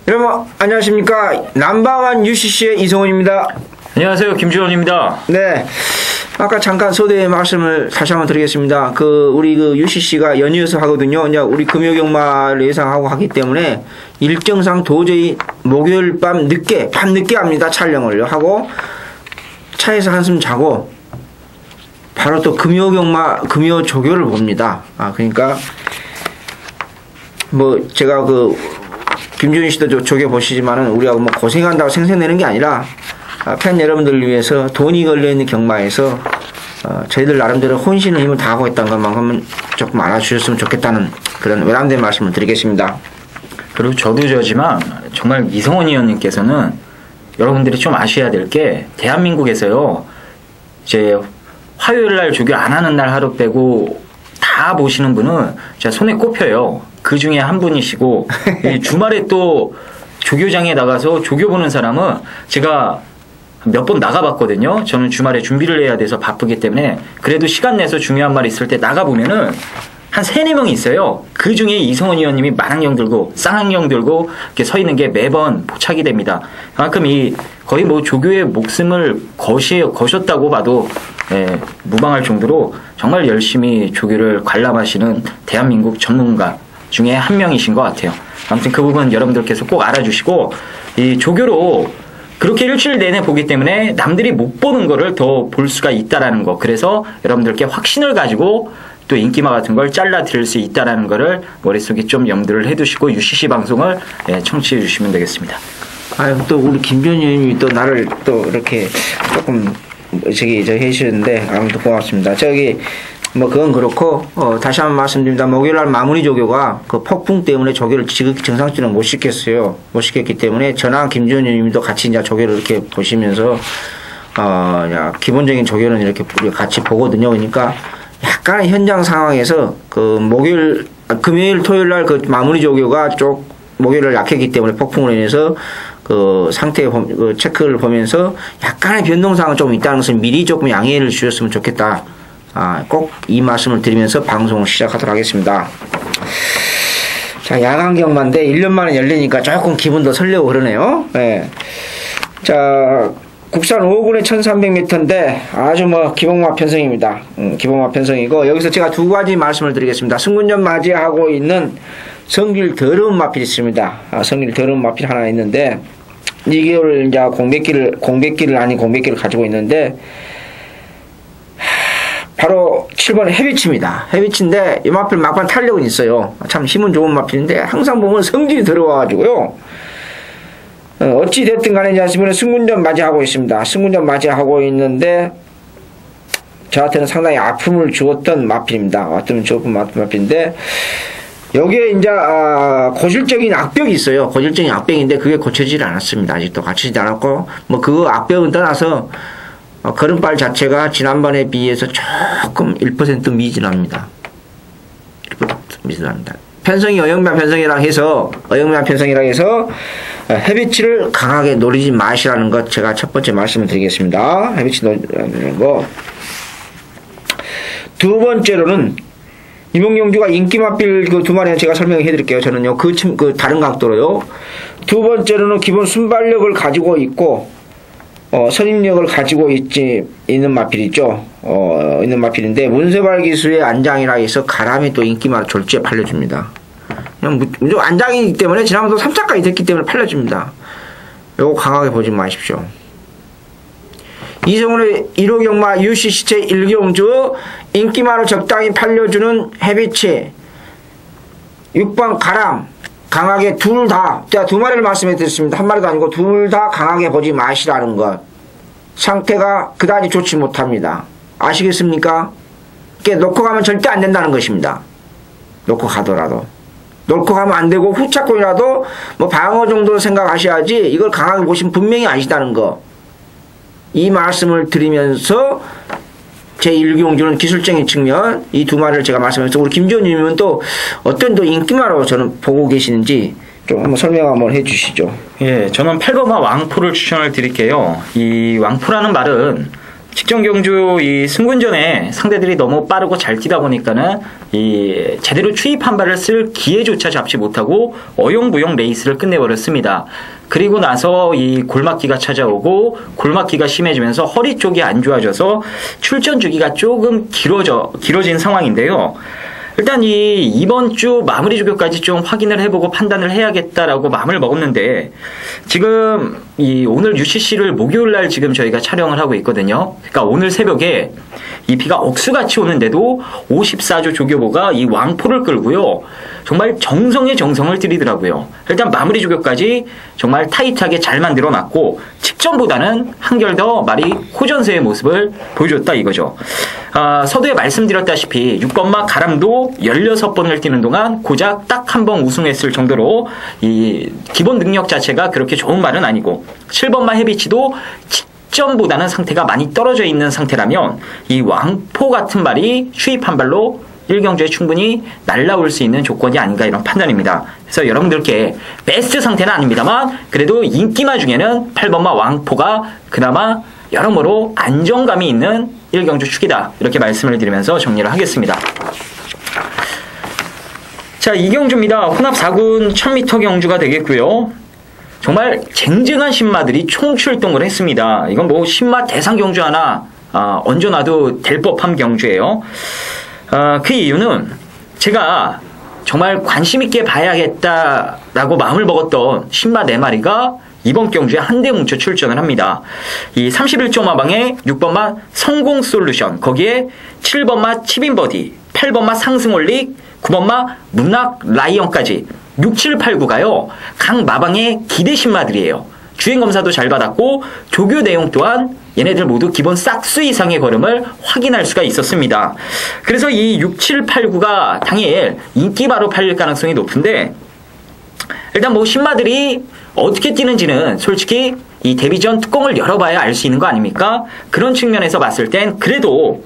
여러분 안녕하십니까. 남방한 UCC의 이성훈입니다. 안녕하세요, 김주원입니다. 네, 아까 잠깐 소대 말씀을 다시 한번 드리겠습니다. 우리 UCC가 연이어서 하거든요. 이제 우리 금요경마를 예상하고 하기 때문에 일정상 도저히 목요일 밤 늦게 합니다. 촬영을 하고 차에서 한숨 자고 바로 또 금요 조교를 봅니다. 그러니까 뭐 제가 김준희 씨도 조교 보시지만은 우리가 뭐 고생한다고 생색내는 게 아니라 팬 여러분들을 위해서 돈이 걸려있는 경마에서 저희들 나름대로 혼신의 힘을 다하고 있다는 것만큼은 조금 알아주셨으면 좋겠다는 그런 외람된 말씀을 드리겠습니다. 그리고 저도 저지만 정말 이성원 의원님께서는 여러분들이 좀 아셔야 될 게 대한민국에서요 이제 화요일날 조교 안 하는 날 하루 빼고 다 보시는 분은 제가 손에 꼽혀요. 그 중에 한 분이시고 주말에 또 조교장에 나가서 조교 보는 사람은 제가 몇 번 나가봤거든요. 저는 주말에 준비를 해야 돼서 바쁘기 때문에 그래도 시간 내서 중요한 말 있을 때 나가보면은 한 3-4명이 있어요. 그 중에 이성원 의원님이 만안경 들고 쌍안경 들고 이렇게 서 있는 게 매번 포착이 됩니다. 그만큼 거의 뭐 조교의 목숨을 거셨다고 봐도 무방할 정도로 정말 열심히 조교를 관람하시는 대한민국 전문가 중에 한 명이신 것 같아요. 아무튼 그 부분 여러분들께서 꼭 알아주시고 이 조교로 그렇게 일주일 내내 보기 때문에 남들이 못 보는 거를 더 볼 수가 있다라는 거. 그래서 여러분들께 확신을 가지고 또 인기마 같은 걸 잘라 드릴 수 있다라는 거를 머릿속에 좀 염두를 해두시고 UCC 방송을 청취해 주시면 되겠습니다. 아유, 또 우리 김변희님이 또 나를 또 이렇게 조금 해주셨는데 아무튼 고맙습니다. 뭐 그건 그렇고 다시 한번 말씀드립니다. 목요일날 마무리 조교가 그 폭풍 때문에 조교를 지극히 정상적으로 못 시켰어요. 못 시켰기 때문에 저랑 김준현님도 같이 이제 조교를 이렇게 보시면서 기본적인 조교는 이렇게 우리가 같이 보거든요. 그러니까 약간 현장 상황에서 금요일 토요일날 마무리 조교가 목요일날 약했기 때문에 폭풍으로 인해서 상태 체크를 보면서 약간의 변동사항은 좀 있다는 것을 미리 조금 양해를 주셨으면 좋겠다. 꼭 이 말씀을 드리면서 방송을 시작하도록 하겠습니다. 자, 야간경마인데 1년 만에 열리니까 조금 기분도 설레고 그러네요. 네. 자, 국산 5군의 1300m인데 아주 기복마 편성입니다. 기복마 편성이고 여기서 제가 두 가지 말씀을 드리겠습니다. 승군전 맞이하고 있는 성길 더러운 마필이 있습니다. 성길 더러운 마필 하나 있는데 이걸 이제 공백기를 가지고 있는데 바로 7번 헤비치입니다. 헤비치인데 이 마필 막판 탄력은 있어요. 참 힘은 좋은 마필인데 항상 보면 성질이 들어와가지고요. 어찌 됐든 간에 이제 승군전 맞이하고 있습니다. 승군전 맞이하고 있는데 저한테는 상당히 아픔을 주었던 마필입니다. 아픔을 주었던 마필인데 여기에 이제 고질적인 악벽이 있어요. 고질적인 악벽인데 그게 고쳐지지 않았습니다. 아직도 고쳐지지 않았고 그 악벽은 떠나서 걸음발 자체가 지난번에 비해서 조금 1% 미진합니다. 1% 미진합니다. 편성이 어영면 편성이라 해서 헤비치를 강하게 노리지 마시라는 것 제가 첫 번째 말씀을 드리겠습니다. 헤비치 노리는 거. 두 번째로는 이몽룡주가 인기마필 두 마리는 제가 설명해 드릴게요. 저는요 다른 각도로요. 두 번째로는 기본 순발력을 가지고 있고 선임력을 가지고 있는 마필이죠. 있는 마필인데 문세발 기수의 안장이라 해서 가람이 또 인기마로 졸지에 팔려줍니다. 그냥 무조건 안장이기 때문에 지난번도 3차까지 됐기 때문에 팔려줍니다. 요거 강하게 보지 마십시오. 이성훈의 1호 경마 UCC 제1경주 인기마로 적당히 팔려주는 헤비치 6번 가람 강하게 제가 두 마리를 말씀해 드렸습니다. 한 마리도 아니고 둘 다 강하게 보지 마시라는 것. 상태가 그다지 좋지 못합니다. 아시겠습니까? 놓고 가면 절대 안 된다는 것입니다. 놓고 가더라도. 놓고 가면 안 되고 후착권이라도 방어 정도로 생각하셔야지 이걸 강하게 보시면 분명히 아시다는 거. 이 말씀을 드리면서 제1경주는 기술적인 측면 이 두 마리를 제가 말씀해서 우리 김지호님은 또 어떤 또 인기마로 저는 보고 계시는지 좀 한번 설명 한번 해주시죠. 예, 저는 8번마 왕포를 추천을 드릴게요. 이 왕포라는 말은 직전 경주 이 승군전에 상대들이 너무 빠르고 잘 뛰다 보니까는 이 제대로 추입 한 발을 쓸 기회조차 잡지 못하고 어영부영 레이스를 끝내버렸습니다. 그리고 나서 이 골막기가 찾아오고 골막기가 심해지면서 허리 쪽이 안 좋아져서 출전 주기가 조금 길어진 상황인데요. 일단 이번 주 마무리 조교까지 좀 확인을 해보고 판단을 해야겠다라고 마음을 먹었는데, 지금 오늘 UCC를 목요일 날 지금 저희가 촬영을 하고 있거든요. 그러니까 오늘 새벽에 이 비가 억수같이 오는데도 54조 조교보가 이 왕포를 끌고요. 정말 정성의 정성을 들이더라고요. 일단 마무리 조교까지 정말 타이트하게 잘 만들어 놨고, 직전보다는 한결 더 말이 호전세의 모습을 보여줬다 이거죠. 서두에 말씀드렸다시피 6번마 가람도 16번을 뛰는 동안 고작 딱 한 번 우승했을 정도로 이 기본 능력 자체가 그렇게 좋은 말은 아니고, 7번마 해비치도 직전보다는 상태가 많이 떨어져 있는 상태라면 이 왕포 같은 말이 추입 한 발로 1경주에 충분히 날라올 수 있는 조건이 아닌가 이런 판단입니다. 그래서 여러분들께 베스트 상태는 아닙니다만 그래도 인기마 중에는 8번마 왕포가 그나마 여러모로 안정감이 있는 1경주 축이다, 이렇게 말씀을 드리면서 정리를 하겠습니다. 자, 2경주입니다. 혼합 4군 1000m 경주가 되겠고요. 정말 쟁쟁한 신마들이 총출동을 했습니다. 이건 뭐 신마 대상 경주 하나 얹어놔도 될 법한 경주예요. 그 이유는 제가 정말 관심 있게 봐야겠다라고 마음을 먹었던 신마 4마리가 이번 경주에 한데 뭉쳐 출전을 합니다. 이 31.5방에 6번마 성공솔루션, 거기에 7번마 치빈버디, 8번마 상승올릭, 9번마 문학 라이언까지 6, 7, 8, 9가요. 각 마방의 기대 신마들이에요. 주행검사도 잘 받았고 조교 내용 또한 얘네들 모두 기본 싹수 이상의 걸음을 확인할 수가 있었습니다. 그래서 이 6, 7, 8, 9가 당일 인기바로 팔릴 가능성이 높은데, 일단 뭐 신마들이 어떻게 뛰는지는 솔직히 이 데뷔 전 뚜껑을 열어봐야 알 수 있는 거 아닙니까? 그런 측면에서 봤을 땐 그래도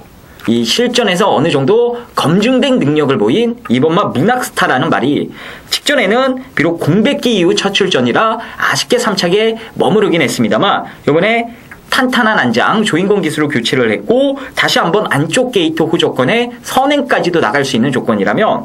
이 실전에서 어느 정도 검증된 능력을 보인 이번마 문학스타라는 말이 직전에는 비록 공백기 이후 첫 출전이라 아쉽게 3착에 머무르긴 했습니다만, 이번에 탄탄한 안장 조인공 기수로 교체를 했고 다시 한번 안쪽 게이트 호조건에 선행까지도 나갈 수 있는 조건이라면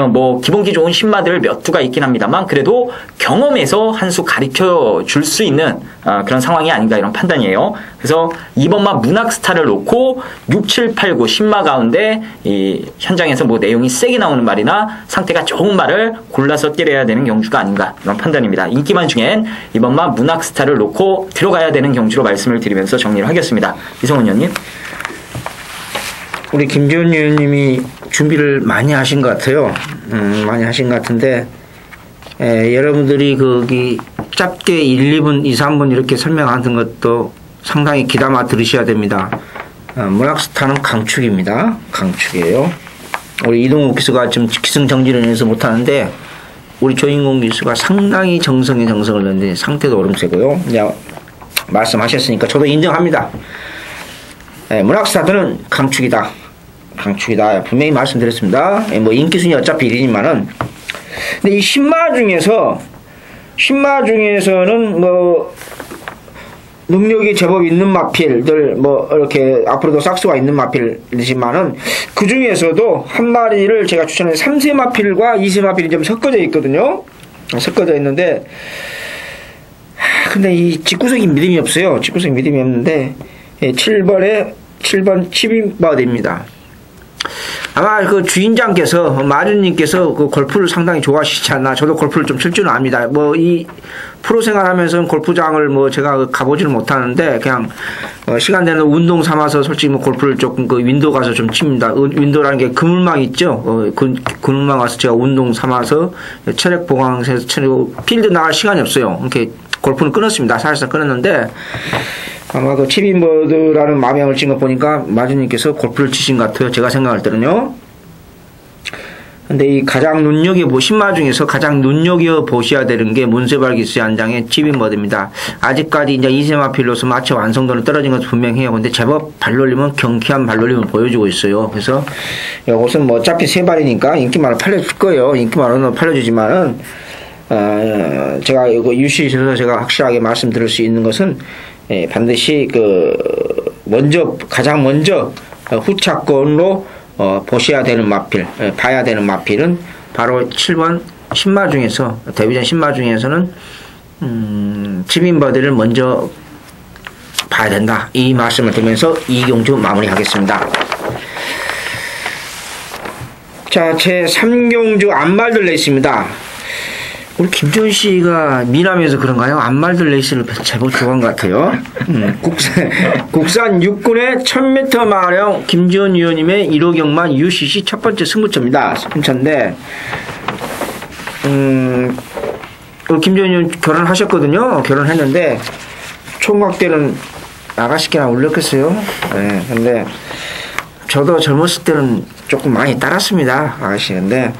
뭐 기본기 좋은 신마들 몇 두가 있긴 합니다만 그래도 경험에서 한 수 가르쳐 줄 수 있는 그런 상황이 아닌가 이런 판단이에요. 그래서 이번마 문학스타를 놓고 6, 7, 8, 9 신마 가운데 이 현장에서 뭐 내용이 세게 나오는 말이나 상태가 좋은 말을 골라서 때려야 되는 경주가 아닌가 이런 판단입니다. 인기만 중엔 이번마 문학스타를 놓고 들어가야 되는 경주로 말씀을 드리면서 정리를 하겠습니다. 이성훈 의원님. 우리 김지훈 의원님이 준비를 많이 하신 것 같아요. 많이 하신 것 같은데, 여러분들이 거기 짧게 1, 2분, 2, 3분 이렇게 설명하는 것도 상당히 귀담아 들으셔야 됩니다. 문학스타는 강축입니다. 강축이에요. 우리 이동욱 기수가 지금 기승정지를 해서 못하는데, 우리 조인공 기수가 상당히 정성에 정성을 넣는데 상태도 오름세고요. 말씀하셨으니까 저도 인정합니다. 문학스타들은 강축이다. 강축이다. 분명히 말씀드렸습니다. 뭐 인기순위 어차피 1위지만은. 근데 이 신마 중에서는 뭐 능력이 제법 있는 마필들 뭐 이렇게 앞으로도 싹수가 있는 마필이지만은 그 중에서도 한 마리를 제가 추천해 3세 마필과 2세 마필이 좀 섞어져 있거든요. 섞어져 있는데, 근데 이 직구석이 믿음이 없어요. 직구석이 믿음이 없는데 7번 치빈버디입니다. 아마 그 주인장께서 마주님께서 그 골프를 상당히 좋아하시지 않나. 저도 골프를 좀 칠 줄은 압니다. 뭐 이 프로 생활하면서는 골프장을 뭐 제가 가보지는 못하는데 그냥 시간 되는 운동 삼아서 솔직히 뭐 골프를 조금 그 윈도 가서 좀 칩니다. 윈도라는 게 그물망 있죠. 그물망 가서 제가 운동 삼아서 체력 보강해서 필드 나갈 시간이 없어요. 이렇게 골프는 끊었습니다. 사실상 끊었는데 아마 그 치빈버드라는 마명을 찍은 거 보니까 마주님께서 골프를 치신 것 같아요. 제가 생각할 때는요. 근데 이 가장 신마 중에서 가장 눈여겨보셔야 되는 게 문세발기수의 안장의 치빈버드입니다. 아직까지 이제 이세마필로서 마치 완성도는 떨어진 것도 분명해요. 근데 제법 발놀림은 경쾌한 발놀림을 보여주고 있어요. 그래서 이것은 뭐 어차피 세 발이니까 인기만을 팔려줄 거예요. 인기만은 팔려주지만은 제가 이거 UC에서 제가 확실하게 말씀드릴 수 있는 것은 반드시 그 가장 먼저 후차권으로 보셔야 되는 마필, 봐야 되는 마필은 바로 7번 신마 중에서, 데뷔전 신마 중에서는 치빈버디를 먼저 봐야 된다. 이 말씀을 드리면서 이경주 마무리하겠습니다. 자, 제 3경주 안말들 레이스입니다. 우리 김준 씨가 미남에서 그런가요? 안말들 레이스를 제법 좋아한 것 같아요. 국산 6군의 1000m 마령 김지원 위원님의 1호 경만 UCC 첫 번째 승부처입니다. 승부처인데, 김지원 위원 결혼하셨거든요. 결혼했는데, 총각 때는 아가씨께나 울렸겠어요. 네, 근데, 저도 젊었을 때는 조금 많이 따랐습니다. 아가씨. 근데,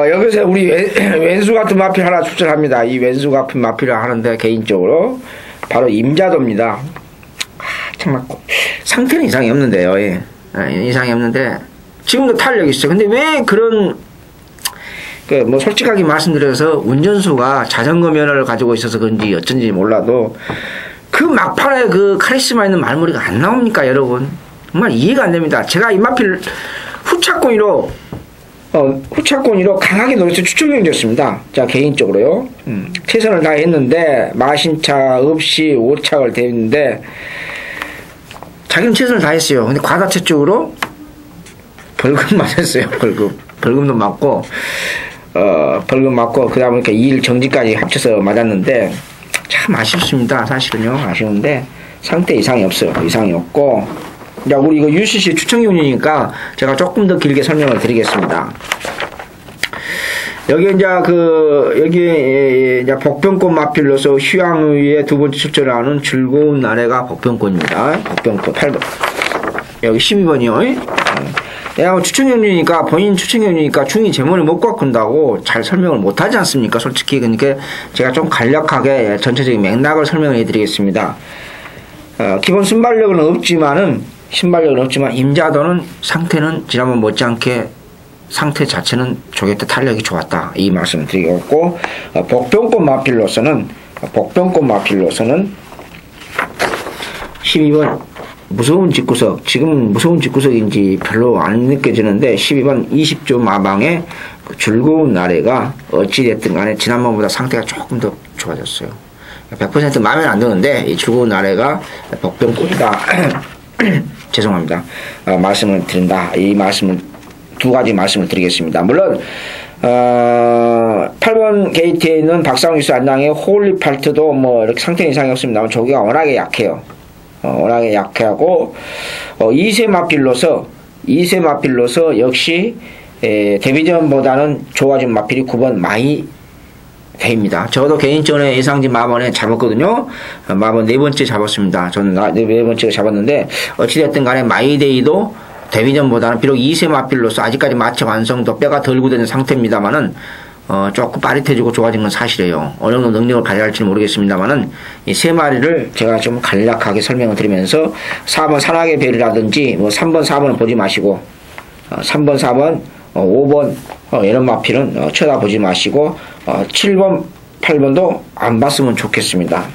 여기서 우리 왼수 같은 마필 하나 추천합니다. 이 왼수 같은 마필을 하는데, 개인적으로. 바로 임자도입니다. 정말, 상태는 이상이 없는데요. 예. 이상이 없는데, 지금도 탄력이 있어요. 근데 왜 그런, 뭐 솔직하게 말씀드려서 운전수가 자전거 면허를 가지고 있어서 그런지 어쩐지 몰라도, 그 막판에 그 카리스마 있는 말머리가 안 나옵니까, 여러분? 정말 이해가 안 됩니다. 제가 이 마필 후차권위로 강하게 노려서 추천경주였습니다. 자, 개인적으로요. 최선을 다했는데, 마신차 없이 5착을 대했는데, 자기는 최선을 다했어요. 근데 과다체적으로 벌금 맞았어요. 벌금도 맞고, 벌금 맞고, 그러다 보니까 2일 정지까지 합쳐서 맞았는데, 참 아쉽습니다. 사실은요. 아쉬운데, 상태 이상이 없어요. 이상이 없고, 자, 우리 이거 UCC 추천경주니까 제가 조금 더 길게 설명을 드리겠습니다. 여기 이제 복병권 마필로서 휴양의의 두 번째 출전을 하는 즐거운 나래가 복병권입니다. 복병권 8번. 여기 12번이요. 내가 추천경주니까, 본인 추천경주니까 중위 제목을 못 바꾼다고 잘 설명을 못 하지 않습니까? 솔직히. 그러니까 제가 좀 간략하게 전체적인 맥락을 설명해 드리겠습니다. 기본 순발력은 없지만 임자도는 상태는 지난번 못지않게 상태 자체는 조개 때 탄력이 좋았다. 이 말씀을 드리겠고, 복병권 마필로서는 12번 무서운 직구석, 지금 무서운 직구석인지 별로 안 느껴지는데 12번 20조 마방의 그 즐거운 나래가 어찌됐든 간에 지난번보다 상태가 조금 더 좋아졌어요. 100% 마음에 안 드는데 이 즐거운 나래가 복병권이다. 죄송합니다. 말씀을 드린다. 이 말씀을, 두 가지 말씀을 드리겠습니다. 물론, 8번 게이트에 있는 박상휘수 안당의 홀리팔트도 뭐 이렇게 상태 이상이 없습니다만 저기가 워낙에 약해요. 워낙에 약하고, 2세 마필로서 역시, 데뷔전보다는 좋아진 마필이 9번 마이 대입니다. 저도 개인적으로 예상진 마번에 잡았거든요. 마번 네 번째 잡았습니다. 저는 네 번째가 잡았는데, 어찌됐든 간에 마이데이도 데뷔전보다는 비록 2세 마필로서 아직까지 마체 완성도 뼈가 덜 굳은 상태입니다만은, 조금 빠릿해지고 좋아진 건 사실이에요. 어느 정도 능력을 발휘할지는 모르겠습니다만은, 이 세 마리를 제가 좀 간략하게 설명을 드리면서, 4번 산악의 별이라든지, 뭐 3번, 4번은 보지 마시고, 3번, 4번, 5번, 이런 마필은 쳐다보지 마시고, 7번, 8번도 안 봤으면 좋겠습니다.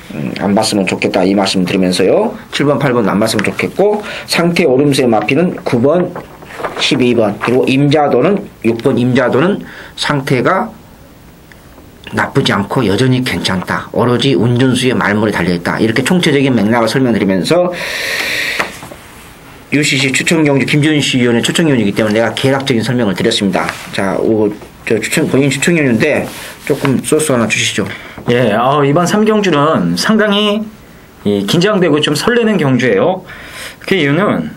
안 봤으면 좋겠다. 이 말씀 드리면서요. 7번, 8번 안 봤으면 좋겠고, 상태 오름세 마필은 9번, 12번, 그리고 임자도는 6번 임자도는 상태가 나쁘지 않고 여전히 괜찮다. 오로지 운전수의 말문에 달려있다. 이렇게 총체적인 맥락을 설명드리면서 UCC 추천경주 김준씨 위원의 추천경주이기 때문에 내가 개략적인 설명을 드렸습니다. 자, 본인 추천경주인데 조금 소스 하나 주시죠. 예, 이번 3경주는 상당히 긴장되고 좀 설레는 경주예요. 그 이유는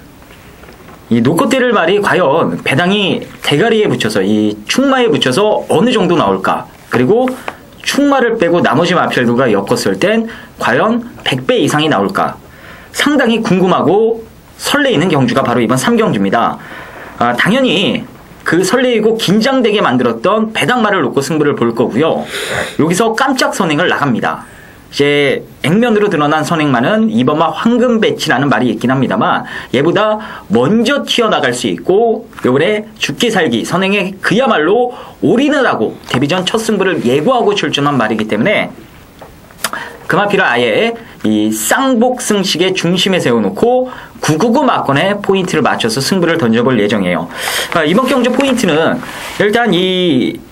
이 노코테를 말이 과연 배당이 대가리에 붙여서 이 충마에 붙여서 어느 정도 나올까? 그리고 충마를 빼고 나머지 마필들과 엮었을 땐 과연 100배 이상이 나올까? 상당히 궁금하고 설레이는 경주가 바로 이번 3경주입니다. 당연히 그 설레이고 긴장되게 만들었던 배당말을 놓고 승부를 볼 거고요. 여기서 깜짝 선행을 나갑니다. 이제 액면으로 드러난 선행만은 이번마 황금 배치라는 말이 있긴 합니다만 얘보다 먼저 튀어나갈 수 있고 요번에 죽기 살기 선행에 그야말로 올인을 하고 데뷔전 첫 승부를 예고하고 출전한 말이기 때문에 그 마필을 아예 이 쌍복승식의 중심에 세워놓고 999 막건에 포인트를 맞춰서 승부를 던져볼 예정이에요. 이번 경주 포인트는 일단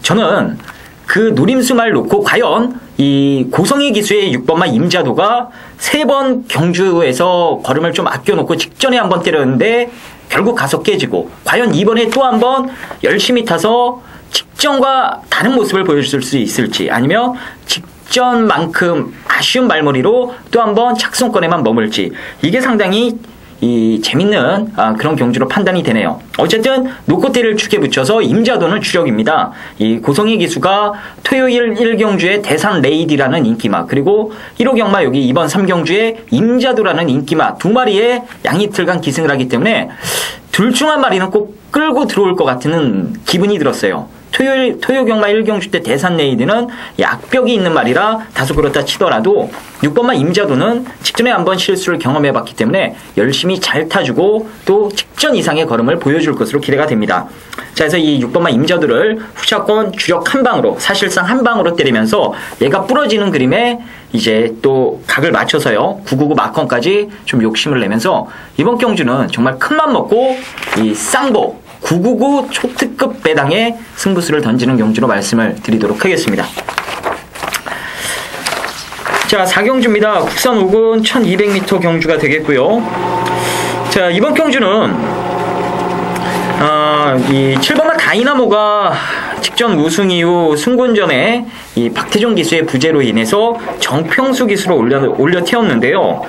저는 그 노림수 말 놓고 과연 이 고성희 기수의 6번마 임자도가 3번 경주에서 걸음을 좀 아껴놓고 직전에 한번 때렸는데 결국 가서 깨지고 과연 이번에 또 한번 열심히 타서 직전과 다른 모습을 보여줄 수 있을지 아니면 직전만큼 아쉬운 말머리로 또 한번 착승권에만 머물지 이게 상당히 재밌는 그런 경주로 판단이 되네요. 어쨌든 노코테를 축에 붙여서 임자도는 주력입니다. 이 고성희 기수가 토요일 1경주에 대산 레이디라는 인기마 그리고 1호 경마 여기 이번 3경주에 임자도라는 인기마 두 마리의 양이틀간 기승을 하기 때문에 둘 중 한 마리는 꼭 끌고 들어올 것 같은 기분이 들었어요. 토요 경마 1경주 때 대산 레이드는 악벽이 있는 말이라 다소 그렇다 치더라도 6번마 임자도는 직전에 한번 실수를 경험해봤기 때문에 열심히 잘 타주고 또 직전 이상의 걸음을 보여줄 것으로 기대가 됩니다. 자, 그래서 이 6번마 임자도를 후차권 주력 한 방으로 사실상 한 방으로 때리면서 얘가 부러지는 그림에 이제 또 각을 맞춰서요 999 마컨까지 좀 욕심을 내면서 이번 경주는 정말 큰맘 먹고 이 쌍보 999 초특급 배당에 승부수를 던지는 경주로 말씀을 드리도록 하겠습니다. 자, 4경주입니다. 국산 5군 1200m 경주가 되겠고요. 자, 이번 경주는 이 7번마 다이나모가 직전 우승 이후 승군전에 이 박태종 기수의 부재로 인해서 정평수 기수로 올려 태웠는데요.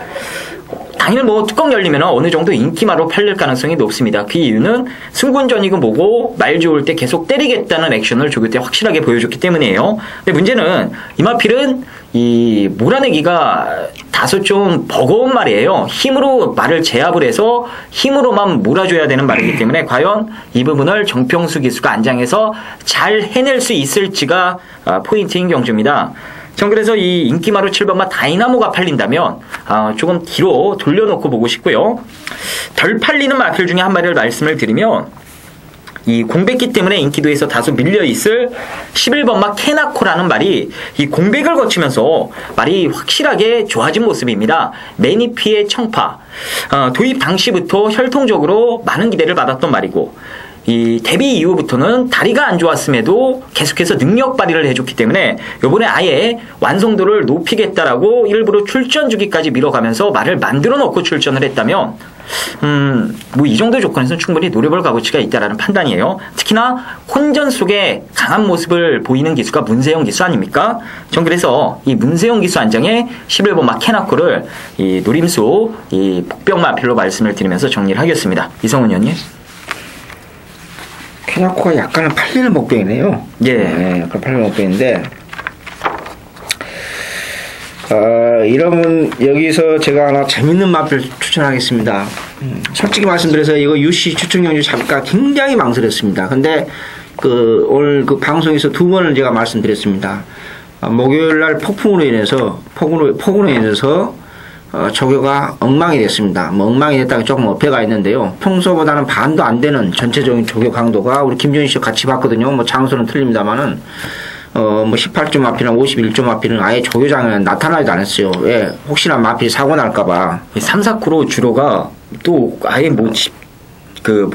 당일 뚜껑 열리면 어느 정도 인기마로 팔릴 가능성이 높습니다. 그 이유는 승군전이고 뭐고 말 좋을 때 계속 때리겠다는 액션을 조교 때 확실하게 보여줬기 때문이에요. 근데 문제는 이마필은 이 몰아내기가 다소 좀 버거운 말이에요. 힘으로 말을 제압을 해서 힘으로만 몰아줘야 되는 말이기 때문에 과연 이 부분을 정평수 기수가 안장해서 잘 해낼 수 있을지가 포인트인 경주입니다. 전 그래서 이 인기마루 7번마 다이나모가 팔린다면 조금 뒤로 돌려놓고 보고 싶고요. 덜 팔리는 마필 중에 한 마리를 말씀을 드리면 이 공백기 때문에 인기도에서 다소 밀려있을 11번마 케나코라는 말이 이 공백을 거치면서 말이 확실하게 좋아진 모습입니다. 매니피의 청파 도입 당시부터 혈통적으로 많은 기대를 받았던 말이고 이 데뷔 이후부터는 다리가 안 좋았음에도 계속해서 능력 발휘를 해줬기 때문에 요번에 아예 완성도를 높이겠다라고 일부러 출전 주기까지 밀어가면서 말을 만들어 놓고 출전을 했다면 이 정도 조건에서는 충분히 노려볼 값어치가 있다라는 판단이에요. 특히나 혼전 속에 강한 모습을 보이는 기수가 문세영 기수 아닙니까? 전 그래서 이 문세영 기수 안장에 11번 마케나코를 이 노림수 이 복병마필로 말씀을 드리면서 정리를 하겠습니다. 이성훈 의원님. 케나코가 약간은 팔리는 목병이네요. 예. 네, 약간 팔리는 목병인데, 이러면 여기서 제가 하나 재밌는 마필 추천하겠습니다. 솔직히 말씀드려서 이거 UC 추천 경주 잡기가 굉장히 망설였습니다. 근데 오늘 그 방송에서 2번을 제가 말씀드렸습니다. 목요일날 폭풍으로 인해서 조교가 엉망이 됐습니다. 엉망이 됐다가 조금 어폐가 있는데요. 평소보다는 반도 안 되는 전체적인 조교 강도가 우리 김준희 씨와 같이 봤거든요. 장소는 틀립니다만은 18조 마필이나 51조 마필은 아예 조교장에 나타나지도 않았어요. 왜? 혹시나 마필이 사고 날까봐. 3, 4쿠로 주로가 또 아예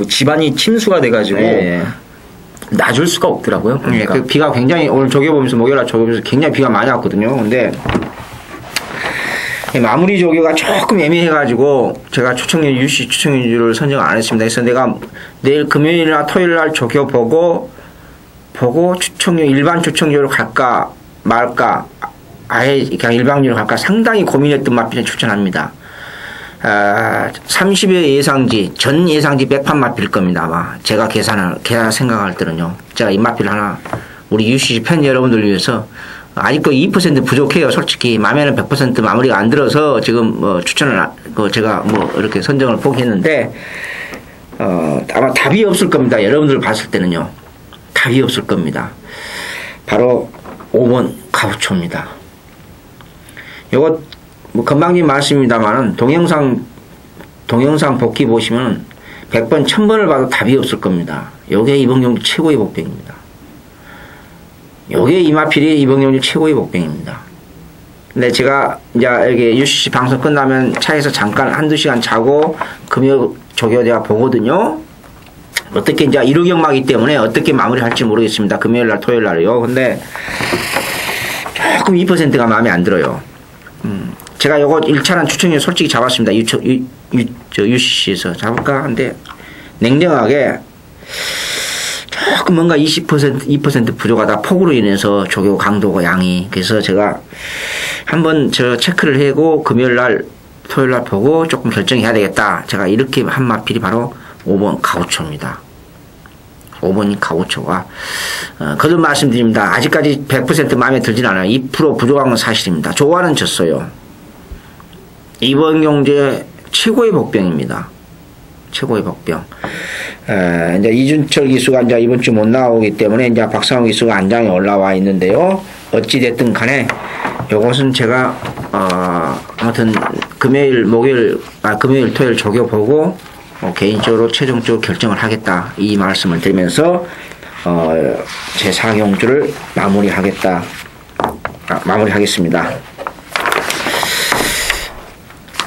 집안이 침수가 돼가지고 네. 놔줄 수가 없더라고요. 그러니까. 그 비가 굉장히 오늘 조교 보면서 목요일날 조교 보면서 굉장히 비가 많이 왔거든요. 근데 마무리 조교가 조금 애매해가지고 제가 UC 추천률을 선정 안 했습니다. 그래서 내가 내일 금요일이나 토요일날 조교 보고 일반 추천률을 갈까 말까 아예 그냥 일반률을 갈까 상당히 고민했던 마필에 추천합니다. 30여 예상지 전 예상지 100판 마필일 겁니다. 아마 제가 생각할 때는요. 제가 이 마필 하나 우리 UCC 팬 여러분들 위해서 아직도 2% 부족해요. 솔직히 마음에는 100% 마무리가 안 들어서 지금 추천을 제가 이렇게 선정을 포기했는데 아마 답이 없을 겁니다. 여러분들 봤을 때는요. 답이 없을 겁니다. 바로 5번 가우초입니다. 요거 건방진 말씀입니다만은 동영상 복귀 보시면 100번 1000번을 봐도 답이 없을 겁니다. 요게 이번 경주 최고의 복병입니다. 요게 이마필이 이번 경주 최고의 복병입니다. 근데 제가 이제 여기 UCC 방송 끝나면 차에서 잠깐 한두 시간 자고 금요 조교 내가 보거든요. 어떻게 이제 1호 경마기 때문에 어떻게 마무리할지 모르겠습니다. 금요일 날, 토요일 날이요. 근데 조금 2%가 마음에 안 들어요. 제가 요거 1차는 추천료 솔직히 잡았습니다. UCC에서 잡을까? 근데 냉정하게 조금 뭔가 2% 부족하다. 폭우로 인해서 조교 강도가 양이. 그래서 제가 한번 저 체크를 하고 금요일 날, 토요일 날 보고 조금 결정해야 되겠다. 제가 이렇게 한 마필이 바로 5번 가오초입니다. 5번이 가오초가 거듭 말씀드립니다. 아직까지 100% 마음에 들진 않아요. 2% 부족한 건 사실입니다. 조화는 졌어요. 이번 경제 최고의 복병입니다. 최고의 복병. 이제 이준철 기수가 이제 이번 주 못 나오기 때문에 이제 박상호 기수가 안장에 올라와 있는데요. 어찌 됐든 간에 요것은 제가 아무튼 금요일, 토요일 조교 보고 개인적으로 최종적으로 결정을 하겠다. 이 말씀을 드리면서 제 4경주를 마무리하겠습니다.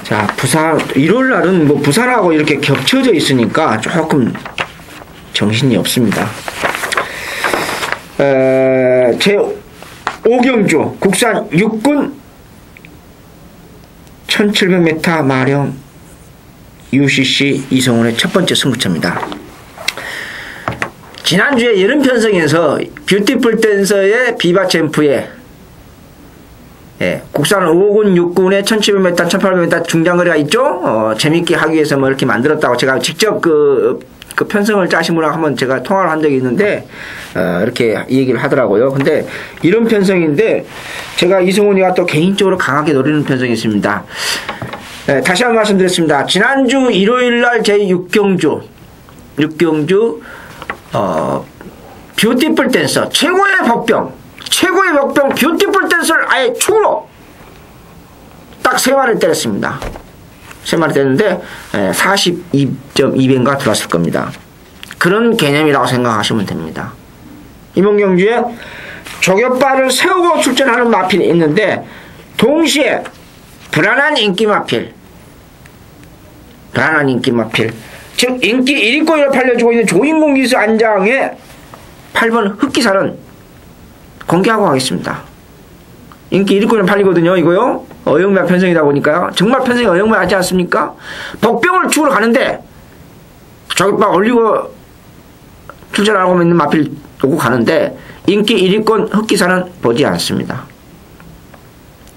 자, 부산 일요일 날은 뭐 부산하고 이렇게 겹쳐져 있으니까 조금 정신이 없습니다. 제 5경주 국산 육군 1700m 마령 UCC 이성훈의 첫 번째 승부처입니다. 지난주에 여름 편성에서 뷰티풀 댄서의 비바 챔프의 국산 5군, 6군의 1700m, 1800m 중장거리가 있죠? 재밌게 하기 위해서 뭐 이렇게 만들었다고 제가 직접 그 편성을 짜신 분하고 한번 제가 통화를 한 적이 있는데, 이렇게 얘기를 하더라고요. 근데 이런 편성인데, 제가 이승훈이가 또 개인적으로 강하게 노리는 편성이 있습니다. 다시 한번 말씀드렸습니다. 지난주 일요일날 제 6경주, 뷰티풀 댄서, 최고의 복병 뷰티풀 댄서를 아예 축으로 딱 3마리를 때렸습니다. 3마리 때렸는데 42.2배인가 들어왔을 겁니다. 그런 개념이라고 생각하시면 됩니다. 이번 경주에 조교바를 세우고 출전하는 마필이 있는데 동시에 불안한 인기 마필 즉 인기 1위권을 팔려주고 있는 조인공 기수 안장의 8번 흑기사는 공개하고 가겠습니다. 인기 1위권을 팔리거든요. 이거요. 어영매 편성이다 보니까요. 정말 편성이 어영매 하지 않습니까? 복병을 축으로 가는데 저기막 올리고 출전하고 있는 마필 오고 가는데 인기 1위권 흑기사는 보지 않습니다.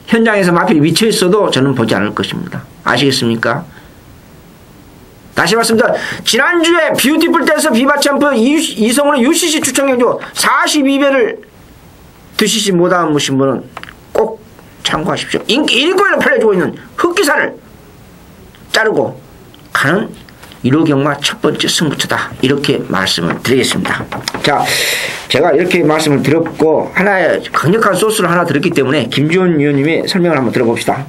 현장에서 마필이 위치해 있어도 저는 보지 않을 것입니다. 아시겠습니까? 다시 말씀드립니다. 지난주에 뷰티풀 댄서 비바 챔프 이성훈의 UCC 추천 경주 42배를 드시지 못하신 분은 꼭 참고하십시오. 인기 1위권을 팔려주고 있는 흑기사를 자르고 가는 1호 경마 첫 번째 승부처다. 이렇게 말씀을 드리겠습니다. 자, 제가 이렇게 말씀을 드렸고 하나의 강력한 소스를 하나 드렸기 때문에 김주원 위원님의 설명을 한번 들어봅시다.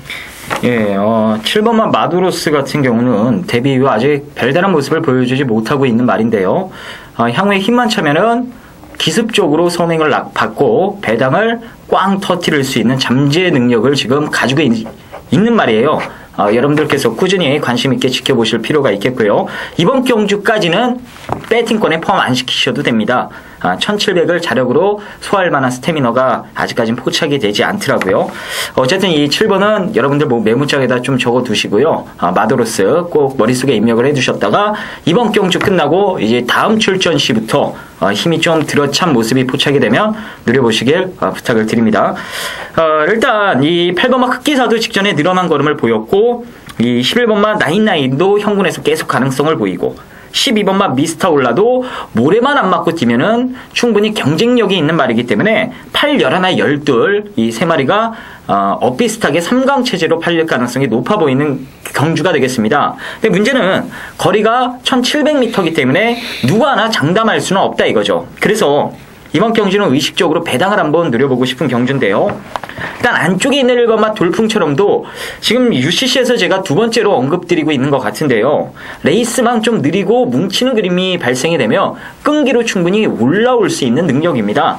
예, 7번만 마두로스 같은 경우는 데뷔 이후 아직 별다른 모습을 보여주지 못하고 있는 말인데요. 향후에 힘만 차면은 기습적으로 선행을 받고 배당을 꽝 터뜨릴 수 있는 잠재 능력을 지금 가지고 있는 말이에요. 여러분들께서 꾸준히 관심 있게 지켜보실 필요가 있겠고요. 이번 경주까지는 배팅권에 포함 안 시키셔도 됩니다. 1700을 자력으로 소화할 만한 스태미너가 아직까지는 포착이 되지 않더라고요. 어쨌든 이 7번은 여러분들 뭐 메모장에다 좀 적어 두시고요. 마도로스 꼭 머릿속에 입력을 해 두셨다가 이번 경주 끝나고 이제 다음 출전 시부터 힘이 좀 들어찬 모습이 포착이 되면 누려보시길 부탁을 드립니다. 일단 이 8번마 흑기사도 직전에 늘어난 걸음을 보였고 이 11번마 나인나인도 현군에서 계속 가능성을 보이고 12번마 미스터 올라도 모래만 안 맞고 뛰면은 충분히 경쟁력이 있는 말이기 때문에 8, 11, 12 이 세 마리가 엇비슷하게 3강 체제로 팔릴 가능성이 높아 보이는 경주가 되겠습니다. 근데 문제는 거리가 1700m이기 때문에 누구 하나 장담할 수는 없다 이거죠. 그래서 이번 경주는 의식적으로 배당을 한번 누려보고 싶은 경주인데요. 일단 안쪽에 있는 1번마 돌풍처럼도 지금 UCC에서 제가 두 번째로 언급드리고 있는 것 같은데요. 레이스망 좀 느리고 뭉치는 그림이 발생이 되면 끈기로 충분히 올라올 수 있는 능력입니다.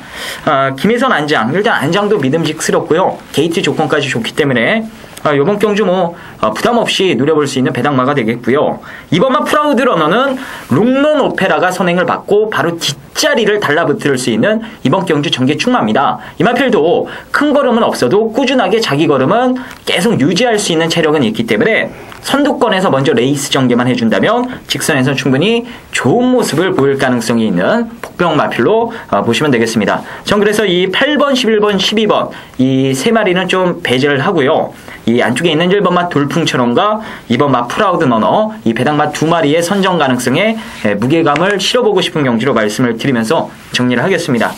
김혜선 안장, 일단 안장도 믿음직스럽고요. 게이트 조건까지 좋기 때문에 이번 경주 부담 없이 누려볼 수 있는 배당마가 되겠고요. 이번만 프라우드 러너는 롱런 오페라가 선행을 받고 바로 뒷자리를 달라붙을 수 있는 이번 경주 전개 충마입니다. 이마필도 큰 걸음은 없어도 꾸준하게 자기 걸음은 계속 유지할 수 있는 체력은 있기 때문에 선두권에서 먼저 레이스 전개만 해준다면 직선에서 충분히 좋은 모습을 보일 가능성이 있는 복병 마필로 보시면 되겠습니다. 전 그래서 이 8번, 11번, 12번 이 세 마리는 좀 배제를 하고요. 이 안쪽에 있는 1번마 돌풍처럼과 2번마 프라우드 러너 이 배당마 두 마리의 선정 가능성에 무게감을 실어보고 싶은 경주로 말씀을 드리면서 정리를 하겠습니다.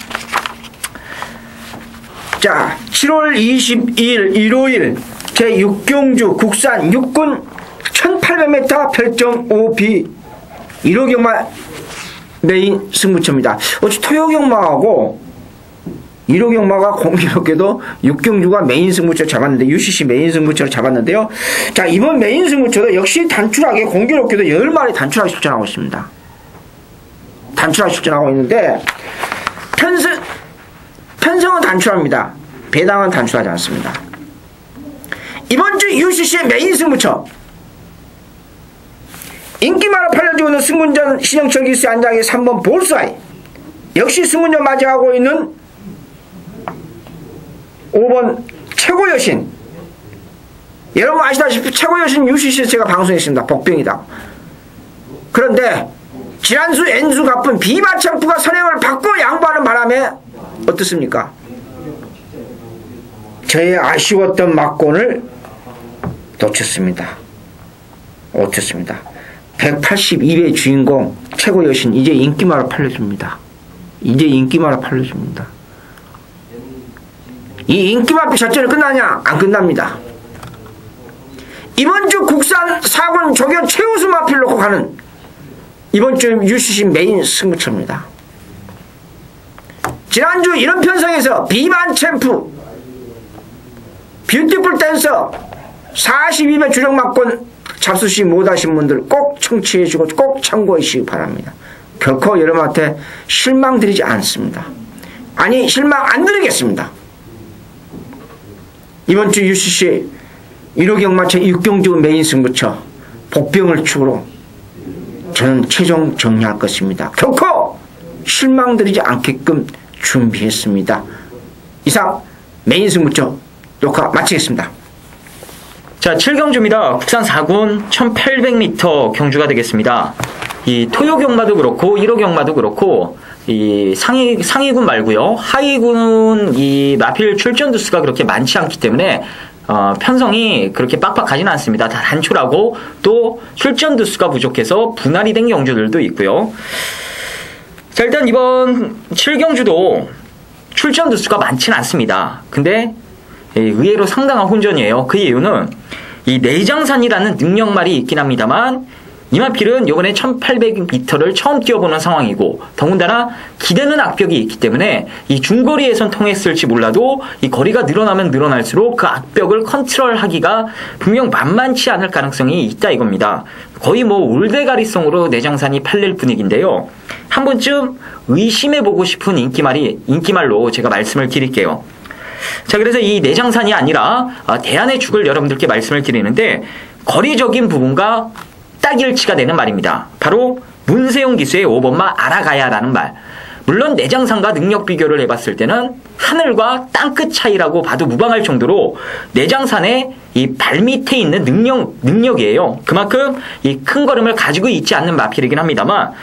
자, 7월 22일 일요일 제6경주 국산 육군 1800m 8.5B 1호경마 메인 승부처입니다. 어찌 토요경마하고 1호경마가 공교롭게도 6경주가 메인 승부처 잡았는데 UCC 메인 승부처를 잡았는데요. 자, 이번 메인 승부처도 역시 단출하게 공교롭게도 10마리 단출하게 출전하고 있습니다. 단출하게 출전하고 있는데 편성은 단출합니다. 배당은 단출하지 않습니다. 이번 주 UCC의 메인 승부처 인기마로 팔려지고 있는 승문전 신영철 기수 안장의 3번 볼사이 역시 승문전 맞이하고 있는 5번 최고여신 여러분 아시다시피 최고여신 UCC에서 제가 방송했습니다. 복병이다. 그런데 지난수 N수 가쁜 비마챔프가 선행을 받고 양보하는 바람에 어떻습니까? 저의 아쉬웠던 막권을 놓쳤습니다. 182회 주인공 최고여신 이제 인기마로 팔려줍니다. 이 인기마표 작전이 끝나냐? 안 끝납니다. 이번 주 국산 4군 조견 최우수 마필을 놓고 가는 이번 주 UCC 메인 승부처입니다. 지난주 이런 편성에서 비만 챔프 뷰티풀 댄서 42회 주력 막권 잡수시 못하신 분들 꼭 청취해주고 꼭 참고해주시기 바랍니다. 결코 여러분한테 실망드리지 않습니다. 아니 실망 안 드리겠습니다. 이번 주 UCC 1호 경마체 6경주 메인 승부처 복병을 축으로 저는 최종 정리할 것입니다. 결코 실망드리지 않게끔 준비했습니다. 이상 메인 승부처 녹화 마치겠습니다. 자, 7경주입니다. 국산 4군 1800m 경주가 되겠습니다. 이 토요 경마도 그렇고 1호 경마도 그렇고 이 상위군 말고요. 하위군 이 마필 출전 두수가 그렇게 많지 않기 때문에 편성이 그렇게 빡빡하지는 않습니다. 다 단출하고 또 출전 두수가 부족해서 분할이 된 경주들도 있고요. 자, 일단 이번 7경주도 출전 두수가 많지는 않습니다. 근데 의외로 상당한 혼전이에요. 그 이유는 이 내장산이라는 능력말이 있긴 합니다만 이마필은 이번에 1800m를 처음 뛰어보는 상황이고 더군다나 기대는 악벽이 있기 때문에 이 중거리에선 통했을지 몰라도 이 거리가 늘어나면 늘어날수록 그 악벽을 컨트롤하기가 분명 만만치 않을 가능성이 있다 이겁니다. 거의 올대가리성으로 내장산이 팔릴 분위기인데요. 한 번쯤 의심해보고 싶은 인기말로 제가 말씀을 드릴게요. 자, 그래서 이 내장산이 아니라 대안의 축을 여러분들께 말씀을 드리는데 거리적인 부분과 딱일치가 되는 말입니다. 바로 문세용 기수의 5번마 알아가야라는 말. 물론 내장산과 능력 비교를 해봤을 때는 하늘과 땅끝 차이라고 봐도 무방할 정도로 내장산의 이 발밑에 있는 능력이에요. 그만큼 이 큰 걸음을 가지고 있지 않는 마필이긴 합니다만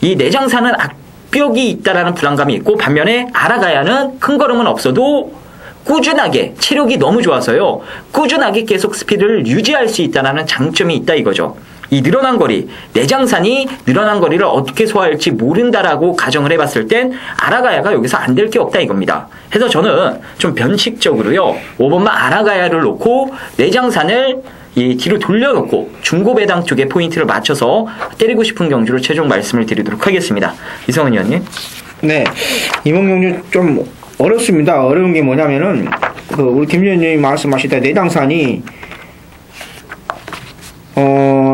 이 내장산은 악벽이 있다라는 불안감이 있고 반면에 알아가야는 큰 걸음은 없어도 꾸준하게 체력이 너무 좋아서요. 꾸준하게 계속 스피드를 유지할 수 있다는 장점이 있다 이거죠. 이 늘어난 거리, 내장산이 늘어난 거리를 어떻게 소화할지 모른다라고 가정을 해봤을 땐 알아가야가 여기서 안 될 게 없다 이겁니다. 그래서 저는 좀 변칙적으로요. 5번마 알아가야를 놓고 내장산을 이 뒤로 돌려놓고 중고배당 쪽에 포인트를 맞춰서 때리고 싶은 경주를 최종 말씀을 드리도록 하겠습니다. 이성은 의원님. 네, 이번 경주 좀 어렵습니다. 어려운 게 뭐냐면은 우리 김 위원님이 말씀하시다 내장산이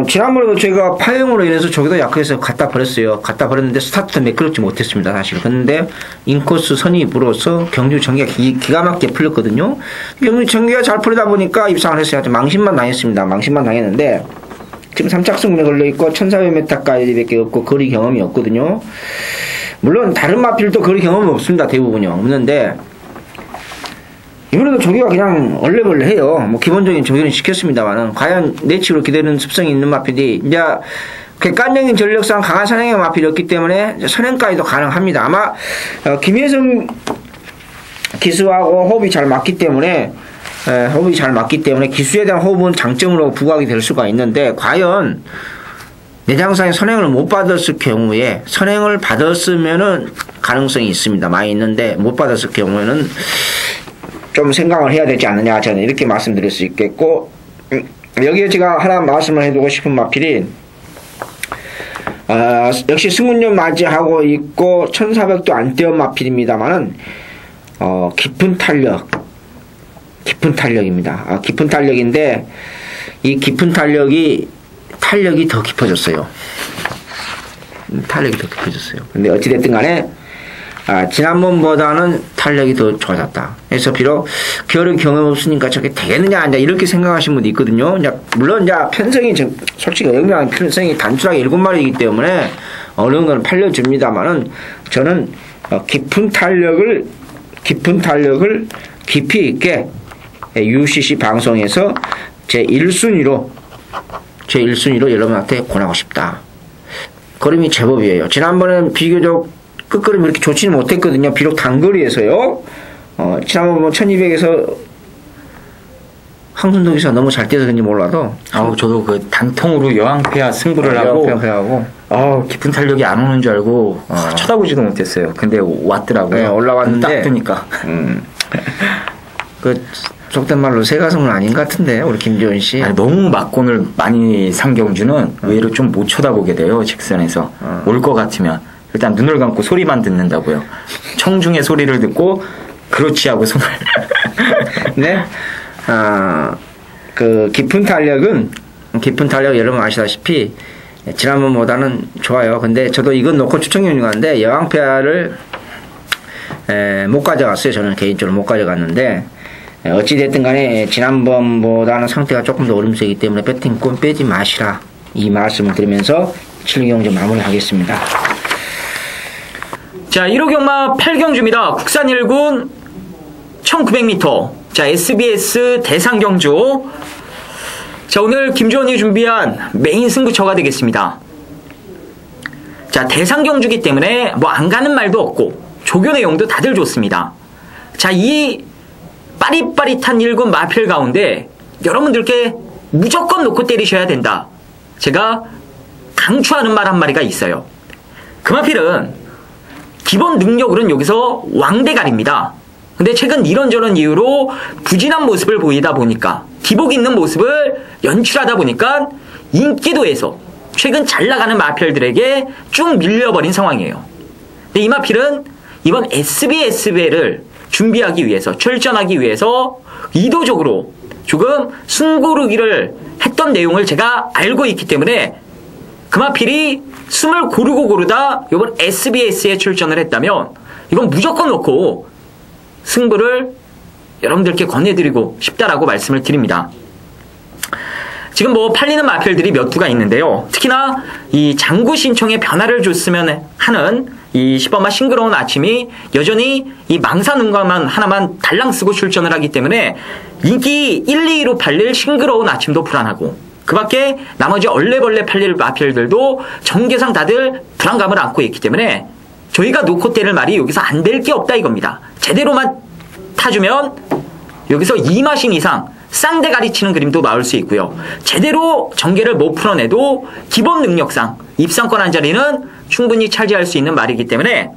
지난번에도 제가 파형으로 인해서 저기도 약해서 갖다 버렸어요. 갖다 버렸는데 스타트도 매끄럽지 못했습니다, 사실. 근데 인코스 선입으로서 경주 전개가 기가 막히게 풀렸거든요. 경주 전개가 잘 풀리다 보니까 입상을 했어요. 망신만 당했습니다. 망신만 당했는데 지금 3착승분에 걸려있고 1400m까지밖에 없고 거리 경험이 없거든요. 물론 다른 마필도 거리 경험이 없습니다. 대부분요. 없는데 이번에도 조기가 그냥 얼레벌레해요. 뭐 기본적인 조기는 시켰습니다만은 과연 내측으로 기대는 습성이 있는 마필이 이제 객관적인 전력상 강한 선행의 마필이었기 때문에 선행까지도 가능합니다. 아마 김혜성 기수하고 호흡이 잘 맞기 때문에 기수에 대한 호흡은 장점으로 부각이 될 수가 있는데 과연 내장상에 선행을 못 받았을 경우에 선행을 받았으면은 가능성이 있습니다. 많이 있는데 못 받았을 경우에는 좀 생각을 해야 되지 않느냐, 저는 이렇게 말씀드릴 수 있겠고, 여기에 제가 하나 말씀을 해두고 싶은 마필이 역시 승운년 맞이하고 있고 1400도 안 떼은 마필입니다만은 깊은 탄력입니다. 깊은 탄력인데 이 깊은 탄력이 더 깊어졌어요. 탄력이 더 깊어졌어요. 근데 어찌됐든 간에 지난번보다는 탄력이 더 좋아졌다. 그래서 비록 겨울 경험 없으니까 저게 되겠느냐, 이제 이렇게 생각하시는 분도 있거든요. 이제 물론 이제 편성이 솔직히 영명한 편성이 단순하게 7마리이기 때문에 어느 정도는 팔려줍니다만은 저는 깊은 탄력을 깊이 있게 UCC 방송에서 제 1순위로 여러분한테 권하고 싶다. 걸음이 제법이에요. 지난번엔 비교적 끝걸음이 이렇게 좋지는 못했거든요. 비록 단거리에서요. 지난번 1200에서 황순도 기사 너무 잘 뛰어서 그런지 몰라도. 저도 그 단통으로 여왕폐하 승부를 하고. 깊은 탄력이 안 오는 줄 알고 쳐다보지도 못했어요. 근데 왔더라고요. 네, 올라왔는데. 딱 뜨니까. 속된 말로 새가슴은 아닌 것 같은데, 우리 김지원 씨. 너무 막곤을 많이 산 경주는 의외로 좀 못 쳐다보게 돼요, 직선에서. 올 것 같으면. 일단 눈을 감고 소리만 듣는다고요. 청중의 소리를 듣고 그렇지 하고 손을. 네. 깊은 탄력 여러분 아시다시피 지난번보다는 좋아요. 근데 저도 이건 놓고 추천 경주가인데 여왕폐하를 못 가져갔어요. 저는 개인적으로 못 가져갔는데 어찌됐든 간에 지난번보다는 상태가 조금 더 오름세기 때문에 배팅권 빼지 마시라, 이 말씀을 드리면서 7경주 마무리하겠습니다. 자, 1호 경마 8경주입니다. 국산 1군 1900m. 자, SBS 대상경주. 자, 오늘 김주원이 준비한 메인 승부처가 되겠습니다. 자, 대상경주기 때문에 뭐 안 가는 말도 없고 조교 내용도 다들 좋습니다. 자, 이 빠릿빠릿한 1군 마필 가운데 여러분들께 무조건 놓고 때리셔야 된다. 제가 강추하는 말 한 마리가 있어요. 그 마필은 기본 능력으로는 여기서 왕대갈입니다. 근데 최근 이런저런 이유로 부진한 모습을 보이다 보니까, 기복 있는 모습을 연출하다 보니까 인기도에서 최근 잘 나가는 마필들에게 쭉 밀려버린 상황이에요. 근데 이 마필은 이번 SBS배를 준비하기 위해서, 출전하기 위해서 의도적으로 조금 숨고르기를 했던 내용을 제가 알고 있기 때문에 그 마필이 숨을 고르다 이번 SBS에 출전을 했다면 이건 무조건 놓고 승부를 여러분들께 권해드리고 싶다라고 말씀을 드립니다. 지금 뭐 팔리는 마필들이 몇 두가 있는데요. 특히나 이 장구 신청에 변화를 줬으면 하는 이 10번마 싱그러운 아침이 여전히 이 망사 눈가만 하나만 달랑 쓰고 출전을 하기 때문에 인기 1, 2위로 팔릴 싱그러운 아침도 불안하고, 그 밖에 나머지 얼레벌레 팔릴 마필들도 전개상 다들 불안감을 안고 있기 때문에 저희가 놓고 때릴 말이 여기서 안 될 게 없다 이겁니다. 제대로만 타주면 여기서 2마신 이상 쌍대가리 치는 그림도 나올 수 있고요. 제대로 전개를 못 풀어내도 기본 능력상 입상권 한 자리는 충분히 차지할 수 있는 말이기 때문에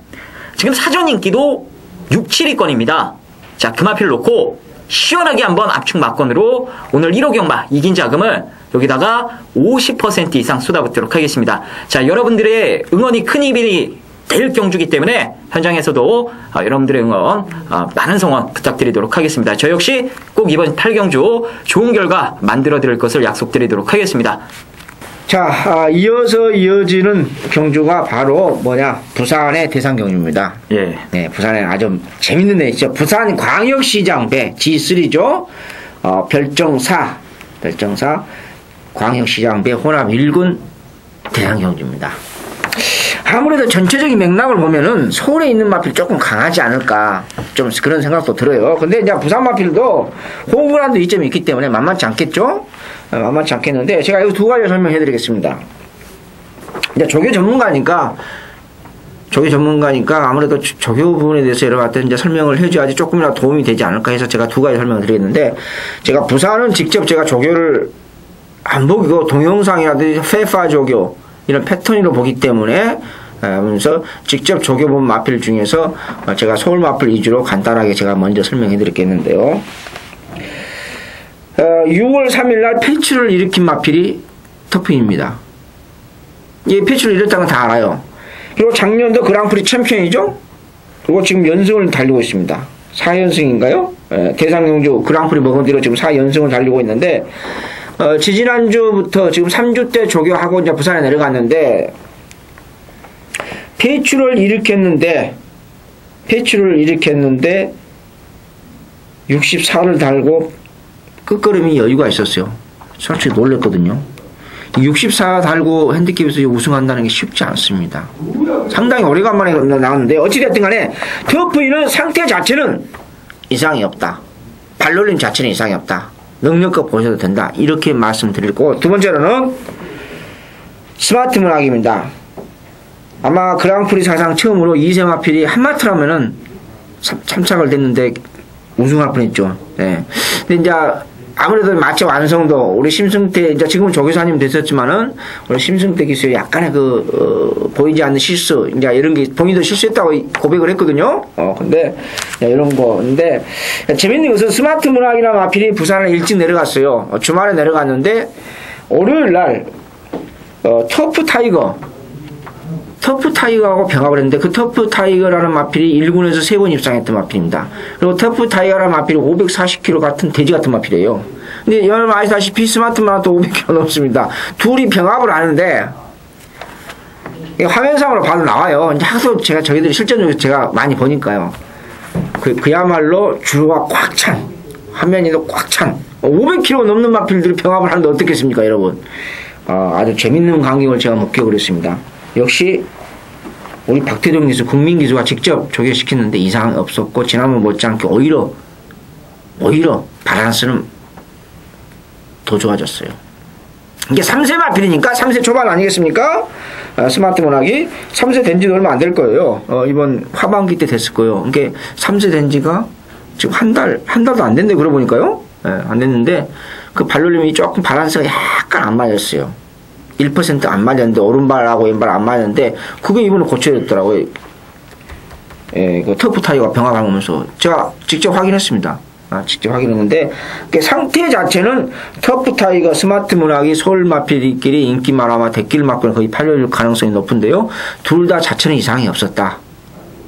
지금 사전 인기도 6, 7위권입니다. 자, 그 마필 놓고 시원하게 한번 압축 막건으로 오늘 1호 경마 이긴 자금을 여기다가 50% 이상 쏟아붓도록 하겠습니다. 자, 여러분들의 응원이 큰 힘이 내일 경주기 때문에 현장에서도 여러분들의 응원, 많은 성원 부탁드리도록 하겠습니다. 저 역시 꼭 이번 8경주 좋은 결과 만들어 드릴 것을 약속드리도록 하겠습니다. 자, 이어서 이어지는 경주가 바로 부산의 대상 경주입니다. 예. 네, 부산에 아주 재밌는 데 있죠. 부산 광역시장 배 G3죠. 별정사 광역시장 배 혼합 1군 대상 경주입니다. 아무래도 전체적인 맥락을 보면은 서울에 있는 마필이 조금 강하지 않을까 좀 그런 생각도 들어요. 근데 이제 부산 마필도 호불호도 이점이 있기 때문에 만만치 않겠죠? 만만치 않겠는데 제가 이 두 가지 설명해 드리겠습니다. 이제 조교 전문가니까 아무래도 조교 부분에 대해서 여러 가지 이제 설명을 해줘야지 조금이라도 도움이 되지 않을까 해서 제가 두 가지 설명을 드리겠는데, 제가 부산은 직접 제가 조교를 안 보고 동영상이라든지 페파 조교 이런 패턴으로 보기 때문에 하면서 직접 조교 본 마필 중에서 제가 서울 마필 위주로 간단하게 제가 먼저 설명해 드리겠는데요. 6월 3일날 패치를 일으킨 마필이 터프입니다. 이 패치를 일으켰다는 건 다 알아요. 그리고 작년도 그랑프리 챔피언이죠. 그리고 지금 연승을 달리고 있습니다. 4연승인가요? 대상경주 그랑프리 먹은 뒤로 지금 4연승을 달리고 있는데, 지지난주부터 지금 3주 때 조교하고 이제 부산에 내려갔는데, 패출을 일으켰는데 64를 달고 끝걸음이 여유가 있었어요. 솔직히 놀랬거든요. 64 달고 핸디캡에서 우승한다는 게 쉽지 않습니다. 상당히 오래간만에 나왔는데, 어찌됐든 간에 터프이는 상태 자체는 이상이 없다. 발놀림 자체는 이상이 없다. 능력껏 보셔도 된다. 이렇게 말씀드리고, 두 번째로는 스마트 문학입니다. 아마 그랑프리 사상 처음으로 이세마필이 한마트라면은 참착을 됐는데 우승할 뻔했죠. 네. 근데 이제 아무래도 마치 완성도 우리 심승태, 이제 지금은 조교사님 되셨지만은 우리 심승태 기수의 약간의 보이지 않는 실수, 이제 이런 게 본인도 실수했다고 고백을 했거든요. 근데 이런 거. 근데 재밌는 것은 스마트 문학이랑 마필이 부산을 일찍 내려갔어요. 주말에 내려갔는데 월요일 날 터프 타이거하고 병합을 했는데, 그 터프 타이거라는 마필이 1군에서 3번 입상했던 마필입니다. 그리고 터프 타이거라는 마필이 540kg 같은 돼지 같은 마필이에요. 근데 여러분 아시다시피 스마트 문학도 500kg 넘습니다. 둘이 병합을 하는데, 화면상으로 봐도 나와요. 이제 하도 저희들이 실전적으로 제가 많이 보니까요. 그야말로 주로가 꽉 찬, 화면에도 꽉 찬, 500kg 넘는 마필들이 병합을 하는데 어떻겠습니까, 여러분? 아주 재밌는 광경을 제가 목격을 했습니다. 역시 우리 박태동 기수, 국민 기수가 직접 조교시켰는데 이상이 없었고, 지난번 못지않게 오히려 밸런스는 더 좋아졌어요. 이게 3세 마필이니까 3세 초반 아니겠습니까? 스마트 문학이 3세 된 지도 얼마 안 될 거예요. 이번 하반기 때 됐을 거예요. 이게 3세 된 지가 지금 한 달도 안 됐는데, 그러고 보니까요. 안 됐는데, 그 발놀림이 조금 밸런스가 약간 안 맞았어요. 1% 안 맞았는데, 오른발하고 왼발 안 맞았는데, 그게 이번에 고쳐졌더라고요. 그 터프 타이어가 병합하면서 제가 직접 확인했습니다. 직접 확인했는데, 상태 자체는 터프 타이거, 스마트 문학이 서울 마필끼리 인기 만화마 대길 맞고는 거의 8열 가능성이 높은데요. 둘 다 자체는 이상이 없었다.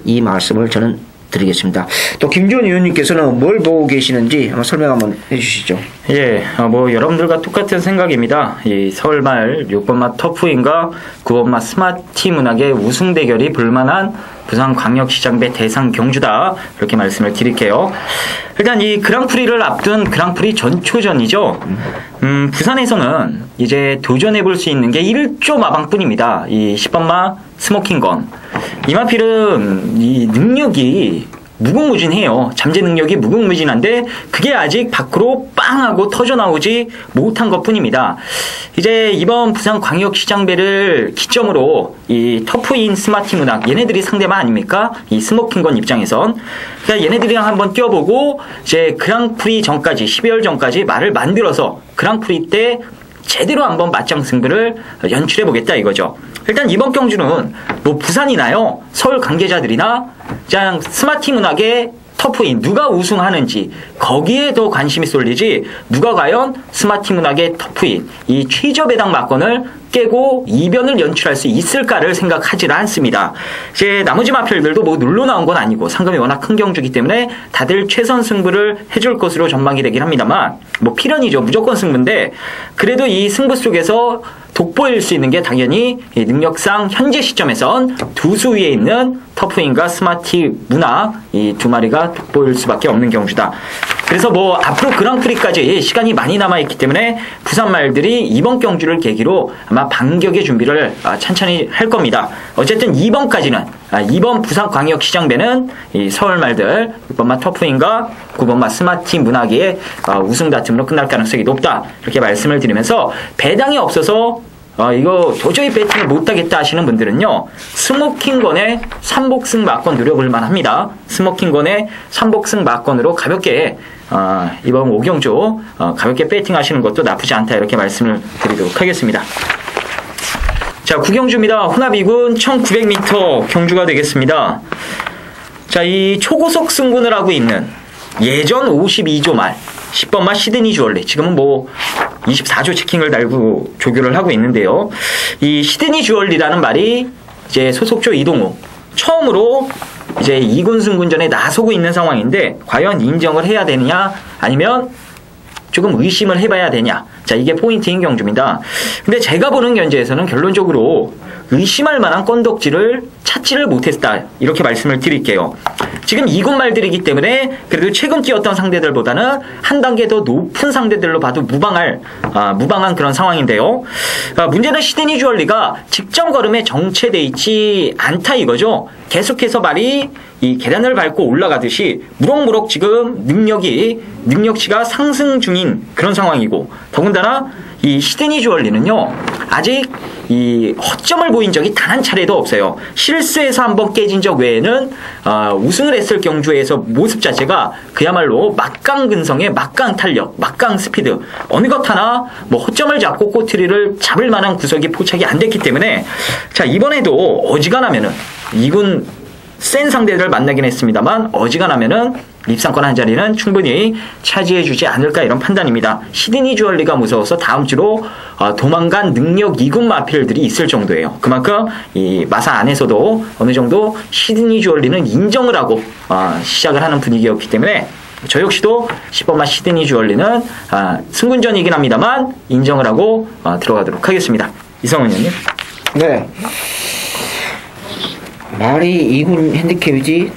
이 말씀을 저는 드리겠습니다. 또 김지원 의원님께서는 뭘 보고 계시는지 한번 설명 한번 해주시죠. 예, 여러분들과 똑같은 생각입니다. 이 서울말 6번마 터프인과 9번마 스마티 문학의 우승 대결이 볼만한 부산광역시장배 대상 경주다, 이렇게 말씀을 드릴게요. 일단 이 그랑프리를 앞둔 그랑프리 전초전이죠. 부산에서는 이제 도전해볼 수 있는 게 1조 마방뿐입니다. 이 10번마 스모킹건. 이 마필은 이 능력이 무궁무진해요. 잠재 능력이 무궁무진한데 그게 아직 밖으로 빵 하고 터져나오지 못한 것 뿐입니다. 이제 이번 부산광역시장배를 기점으로 이 터프인 스마티 문학, 얘네들이 상대만 아닙니까? 이 스모킹건 입장에선. 그러니까 얘네들이랑 한번 뛰어보고 이제 그랑프리 전까지, 12월 전까지 말을 만들어서 그랑프리 때 제대로 한번 맞짱 승부를 연출해보겠다 이거죠. 일단 이번 경주는 뭐 부산이나요, 서울 관계자들이나 그냥 스마티 문학의 터프인 누가 우승하는지 거기에 더 관심이 쏠리지, 누가 과연 스마티 문학의 터프인 이 최저 배당 막건을 깨고 이변을 연출할 수 있을까를 생각하지는 않습니다. 이제 나머지 마필들도 뭐 눌러 나온 건 아니고 상금이 워낙 큰 경주이기 때문에 다들 최선 승부를 해줄 것으로 전망이 되긴 합니다만 뭐 필연이죠. 무조건 승부인데 그래도 이 승부 속에서 돋보일 수 있는 게 당연히 능력상 현재 시점에선 두 수 위에 있는 터프윈과 스마티 문학 이 두 마리가 돋보일 수밖에 없는 경주다. 그래서 뭐 앞으로 그랑프리까지 시간이 많이 남아있기 때문에 부산 말들이 이번 경주를 계기로 아마 반격의 준비를 찬찬히 할 겁니다. 어쨌든 2번까지는 2번 부산광역시장배는 이 서울 말들 6번마 터프윈과 9번마 스마티 문학의 우승 다툼으로 끝날 가능성이 높다. 이렇게 말씀을 드리면서 배당이 없어서 이거 도저히 배팅을 못하겠다 하시는 분들은요, 스모킹건의 3복승 막건 노려볼만 합니다. 스모킹건의 3복승 막건으로 가볍게 이번 5경주 가볍게 배팅 하시는 것도 나쁘지 않다 이렇게 말씀을 드리도록 하겠습니다. 자, 9경주입니다. 혼합이군 1900m 경주가 되겠습니다. 자, 이 초고속 승군을 하고 있는 예전 52조 말 10번마 시드니 주얼리, 지금은 뭐 24조 체킹을 달고 조교를 하고 있는데요. 이 시드니 주얼리라는 말이 이제 소속조 이동우 처음으로 이제 2군 승군전에 나서고 있는 상황인데 과연 인정을 해야 되느냐 아니면 조금 의심을 해봐야 되냐. 자, 이게 포인트인 경주입니다. 근데 제가 보는 견제에서는 결론적으로 의심할 만한 건덕지를 찾지를 못했다 이렇게 말씀을 드릴게요. 지금 2군 말들이기 때문에 그래도 최근 뛰었던 상대들보다는 한 단계 더 높은 상대들로 봐도 무방한 그런 상황인데요. 문제는 시드니 주얼리가 직전 걸음에 정체돼 있지 않다 이거죠. 계속해서 말이 이 계단을 밟고 올라가듯이 무럭무럭 지금 능력치가 상승 중인 그런 상황이고, 더군다나 이 시드니 주얼리는요 아직 이 허점을 보인 적이 단 한 차례도 없어요. 실수에서 한번 깨진 적 외에는 우승을 했을 경주에서 모습 자체가 그야말로 막강 근성의 막강 탄력, 막강 스피드, 어느 것 하나 뭐 허점을 잡고 꼬투리를 잡을 만한 구석이 포착이 안 됐기 때문에, 자, 이번에도 어지간하면은 2군 센 상대들을 만나긴 했습니다만 어지간하면은 입상권 한 자리는 충분히 차지해주지 않을까 이런 판단입니다. 시드니 주얼리가 무서워서 다음 주로 도망간 능력 2군 마필들이 있을 정도예요. 그만큼 이 마사 안에서도 어느 정도 시드니 주얼리는 인정을 하고 시작을 하는 분위기였기 때문에 저 역시도 10번마 시드니 주얼리는 승군전이긴 합니다만 인정을 하고 들어가도록 하겠습니다. 이성훈 의원님. 네. 말이 2군 핸디캡이지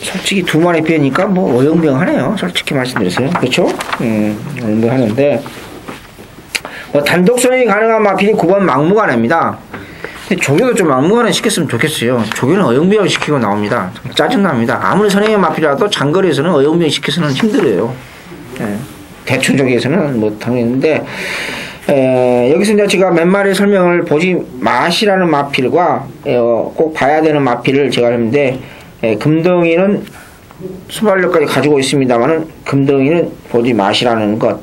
솔직히 두 마리 빼니까 뭐 어영부영하네요. 솔직히 말씀드렸어요. 그렇죠? 어영부영하는데 뭐 단독 선행이 가능한 마필이 9번 막무가내입니다. 조교도 좀 막무가내 시켰으면 좋겠어요. 조교는 어영부영 시키고 나옵니다. 짜증납니다. 아무리 선행의 마필이라도 장거리에서는 어영부영 시켜서는 힘들어요. 대충적에서는 뭐 당연한데 여기서 이제 제가 몇 마리 설명을 보지 마시라는 마필과 꼭 봐야 되는 마필을 제가 했는데, 금덩이는 수발력까지 가지고 있습니다만은 금덩이는 보지 마시라는 것,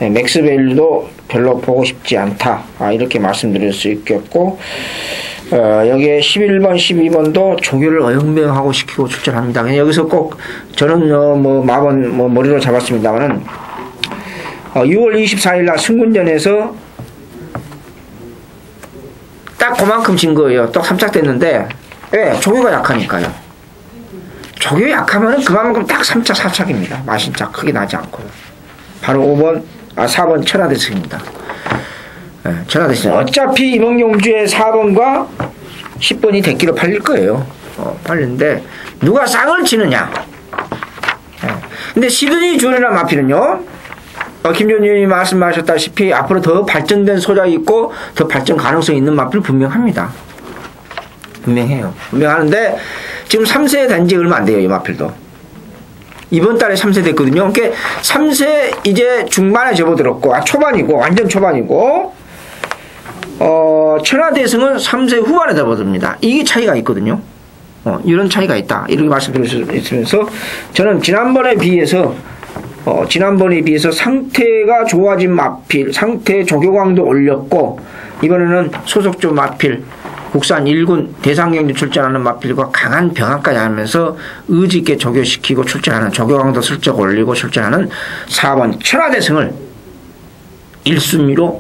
맥스밸류도 별로 보고 싶지 않다, 이렇게 말씀드릴 수 있겠고, 여기에 11번 12번도 조교를 어영부영하고 시키고 출전합니다. 그냥 여기서 꼭 저는 뭐 마번 뭐 머리로 잡았습니다만은 6월 24일 날 승군전에서 딱 그만큼 진 거예요. 또 3차 됐는데, 왜? 조교가 약하니까요. 조교 약하면은 그만큼 딱 3차 4차입니다. 마신차 크게 나지 않고요. 바로 4번 천하대승입니다. 천하대승. 어차피 이번 경주에 4번과 10번이 대기로 팔릴 거예요. 팔리는데 누가 쌍을 치느냐. 근데 시드니 주얼리나 마필은요, 김 의원님이 말씀하셨다시피 앞으로 더 발전된 소장이 있고 더 발전 가능성이 있는 마필 분명합니다. 분명해요. 분명하는데 지금 3세 된 지 얼마 안 돼요. 이 마필도 이번 달에 3세 됐거든요. 그러니까 3세 이제 중반에 접어들었고, 초반이고 완전 초반이고, 천하대승은 3세 후반에 접어듭니다. 이게 차이가 있거든요. 이런 차이가 있다, 이렇게 말씀드리면서 저는 지난번에 비해서 상태가 좋아진 마필, 상태 조교광도 올렸고, 이번에는 소속조 마필, 국산 1군 대상경주 출전하는 마필과 강한 병합까지 하면서 의지있게 조교시키고 출전하는, 조교광도 슬쩍 올리고 출전하는 4번 천하대승을 1순위로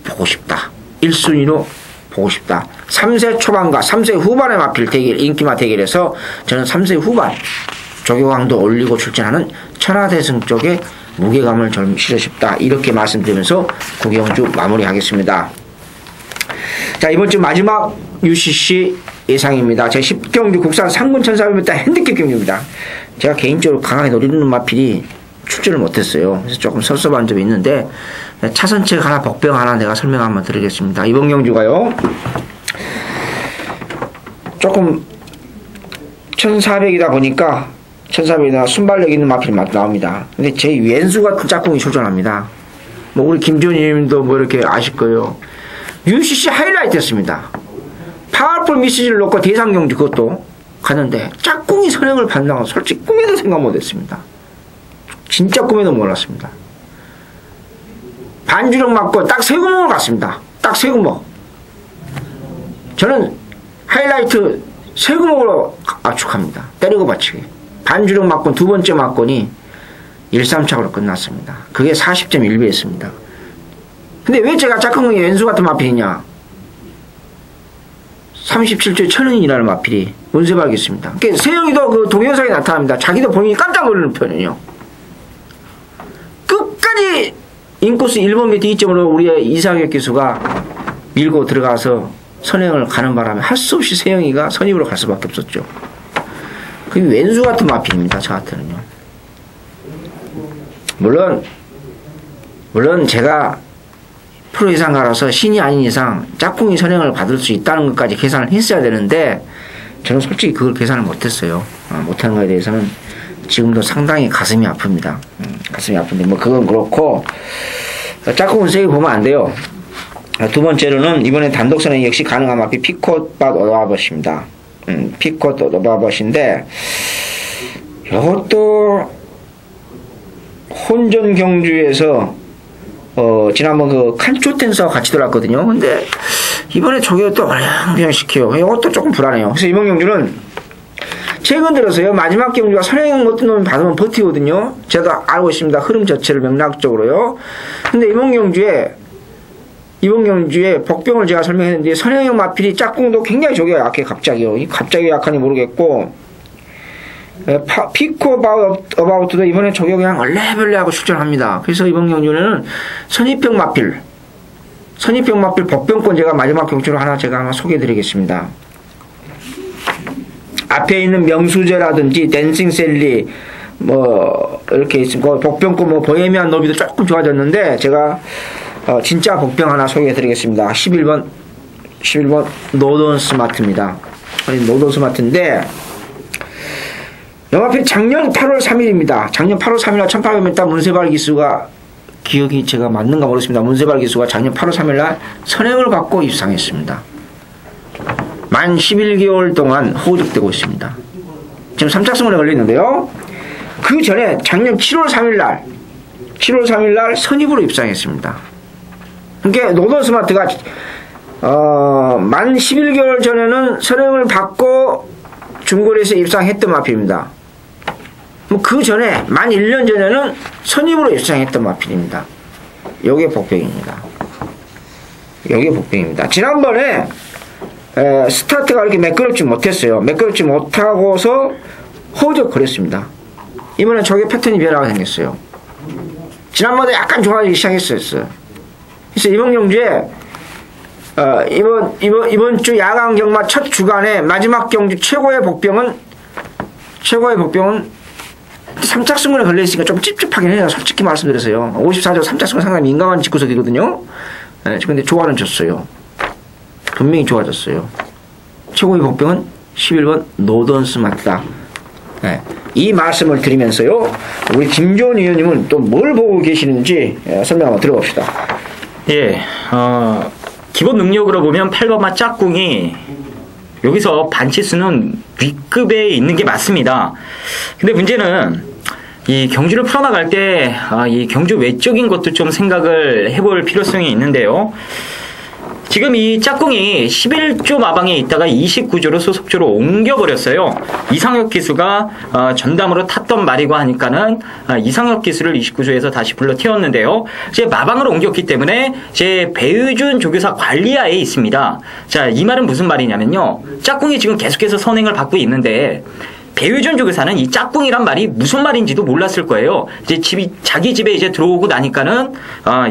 보고 싶다. 1순위로 보고 싶다. 3세 초반과 3세 후반의 마필 대결, 인기마 대결에서 저는 3세 후반 조교강도 올리고 출전하는 천하대승 쪽에 무게감을 좀 실어 싶다. 이렇게 말씀드리면서 구경주 마무리하겠습니다. 자, 이번 주 마지막 UCC 예상입니다. 제 10경주 국산 3군 1400m 핸디캡 경주입니다. 제가 개인적으로 강하게 노리는 마필이 출전을 못했어요. 그래서 조금 섭섭한 점이 있는데 차선책 하나, 복병 하나 내가 설명 한번 드리겠습니다. 이번 경주가요, 조금 1400이다 보니까 1400이나 순발력 있는 마필이 나옵니다. 근데 제 왼수 같은 짝꿍이 출전합니다. 뭐 우리 김지호님도 뭐 이렇게 아실 거예요. UCC 하이라이트였습니다. 파워풀 미시즈를 놓고 대상 경주 그것도 가는데 짝꿍이 선행을 받는다고 솔직히 꿈에도 생각 못했습니다. 진짜 꿈에도 몰랐습니다. 반주력 맞고 딱 세 구멍을 갔습니다. 딱 세 구멍. 저는 하이라이트 세 구멍으로 압축합니다. 때리고 받치기. 반주력 맞고 두 번째 맞고니 1-3착으로 끝났습니다. 그게 40.1배였습니다. 근데 왜 제가 짝꿍이 왼수 같은 마필이냐? 37초에 1000원이라는 마필이 문세발기였습니다. 그러니까 세영이도 그 동영상에 나타납니다. 자기도 본인이 깜짝 놀라는 표현이요. 끝까지 인코스 1번 밑에 2점으로 우리의 이상혁 기수가 밀고 들어가서 선행을 가는 바람에 할 수 없이 세영이가 선입으로 갈 수밖에 없었죠. 그게 왼수 같은 마필입니다. 저 같으면요. 물론 제가 프로 이상가라서 신이 아닌 이상 짝꿍이 선행을 받을 수 있다는 것까지 계산을 했어야 되는데 저는 솔직히 그걸 계산을 못했어요. 못하는 거에 대해서는 지금도 상당히 가슴이 아픕니다. 가슴이 아픈데 뭐 그건 그렇고 짝꿍은 세게 보면 안 돼요. 두 번째로는 이번에 단독 선행 역시 가능한 마필 피콧밭 오더바벗입니다. 피콧 오더바벗인데 이것도 혼전 경주에서 지난번 그 칸초 댄서와 같이 들어왔거든요. 근데 이번에 저기를 또 어영부영 시켜요. 이것도 조금 불안해요. 그래서 이번 경주는 최근 들어서요, 마지막 경주가 선행 어떤 놈이 받으면 버티거든요. 제가 알고 있습니다. 흐름 자체를 맥락적으로요. 근데 이번 경주에 복병을 제가 설명했는데 선행형 마필이 짝꿍도 굉장히 저기가 약해. 갑자기요. 갑자기 약하니 모르겠고 피코 어바우트도 이번에 저기 그냥 얼레벌레하고 출전합니다. 그래서 이번 경주는 선입병 마필 복병권 제가 마지막 경주로 하나 소개해드리겠습니다. 앞에 있는 명수제라든지 댄싱셀리 뭐 이렇게 있고 복병권 뭐 보헤미안 노비도 조금 좋아졌는데 제가 진짜 복병 하나 소개해드리겠습니다. 11번 노던 스마트입니다. 노던 스마트인데 영화필 작년 8월 3일입니다. 작년 8월 3일날 1800m 문세발 기수가 기억이 제가 맞는가 모르겠습니다. 문세발 기수가 작년 8월 3일날 선행을 받고 입상했습니다. 만 11개월 동안 호적되고 있습니다. 지금 3착승원에 걸려있는데요. 그 전에 작년 7월 3일날 선입으로 입상했습니다. 그러니까 노던 스마트가 만 11개월 전에는 선행을 받고 중거리에서 입상했던 마필입니다. 그 전에 만 1년 전에는 선입으로 입상했던 마필입니다. 요게 복병입니다. 지난번에 스타트가 이렇게 매끄럽지 못했어요. 매끄럽지 못하고서 허우적 거렸습니다. 이번엔 저게 패턴이 변화가 생겼어요. 지난번에 약간 좋아지기 시작했어요. 그래서 이번 경주에 이번 주 야간 경마 첫 주간에 마지막 경주 최고의 복병은 3착승군에 걸려있으니까 좀 찝찝하긴 해요. 솔직히 말씀드려서요. 54조 3착승은 상당히 민감한 직구석이거든요. 근데 조화는 졌어요. 분명히 좋아졌어요. 최고의 복병은 11번 노던 스마트다. 이 말씀을 드리면서요, 우리 김조은 의원님은 또 뭘 보고 계시는지 설명 한번 들어봅시다. 예, 기본 능력으로 보면 8번마 짝꿍이 여기서 반치수는 위급에 있는 게 맞습니다. 근데 문제는 이 경주를 풀어나갈 때 이 경주 외적인 것도 좀 생각을 해볼 필요성이 있는데요. 지금 이 짝꿍이 11조 마방에 있다가 29조로 소속조로 옮겨버렸어요. 이상혁 기수가 전담으로 탔던 말이고 하니까는 이상혁 기수를 29조에서 다시 불러 태웠는데요. 이제 마방으로 옮겼기 때문에 제 배유준 조교사 관리하에 있습니다. 자, 이 말은 무슨 말이냐면요. 짝꿍이 지금 계속해서 선행을 받고 있는데 배유준 조교사는 이 짝꿍이란 말이 무슨 말인지도 몰랐을 거예요. 이제 자기 집에 이제 들어오고 나니까는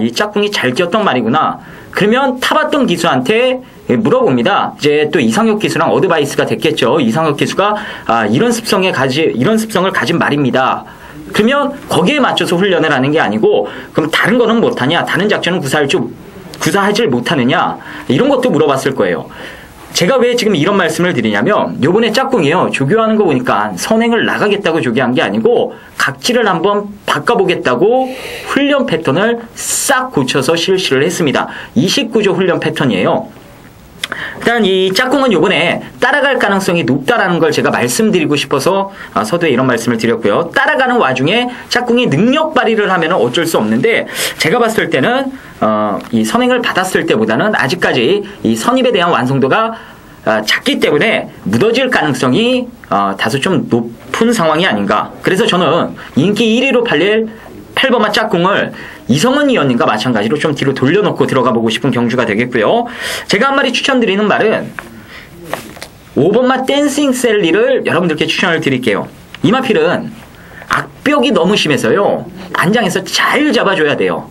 이 짝꿍이 잘 끼었던 말이구나. 그러면 타봤던 기수한테 물어봅니다. 이제 또 이상혁 기수랑 어드바이스가 됐겠죠. 이상혁 기수가 이런 습성을 가진 말입니다. 그러면 거기에 맞춰서 훈련을 하는 게 아니고 그럼 다른 거는 못하냐? 다른 작전은 구사하지 못하느냐? 이런 것도 물어봤을 거예요. 제가 왜 지금 이런 말씀을 드리냐면 요번에 짝꿍이요. 조교하는 거 보니까 선행을 나가겠다고 조교한 게 아니고 각지를 한번 바꿔보겠다고 훈련 패턴을 싹 고쳐서 실시를 했습니다. 29조 훈련 패턴이에요. 일단 이 짝꿍은 요번에 따라갈 가능성이 높다라는 걸 제가 말씀드리고 싶어서 서두에 이런 말씀을 드렸고요. 따라가는 와중에 짝꿍이 능력 발휘를 하면 어쩔 수 없는데 제가 봤을 때는 이 선행을 받았을 때보다는 아직까지 이 선입에 대한 완성도가 작기 때문에 무너질 가능성이 다소 좀 높은 상황이 아닌가. 그래서 저는 인기 1위로 팔릴 8번마 짝꿍을 이성은 위원님과 마찬가지로 좀 뒤로 돌려놓고 들어가 보고 싶은 경주가 되겠고요. 제가 한 마디 추천드리는 말은 5번마 댄싱 셀리를 여러분들께 추천을 드릴게요. 이 마필은 악벽이 너무 심해서요. 안장에서 잘 잡아줘야 돼요.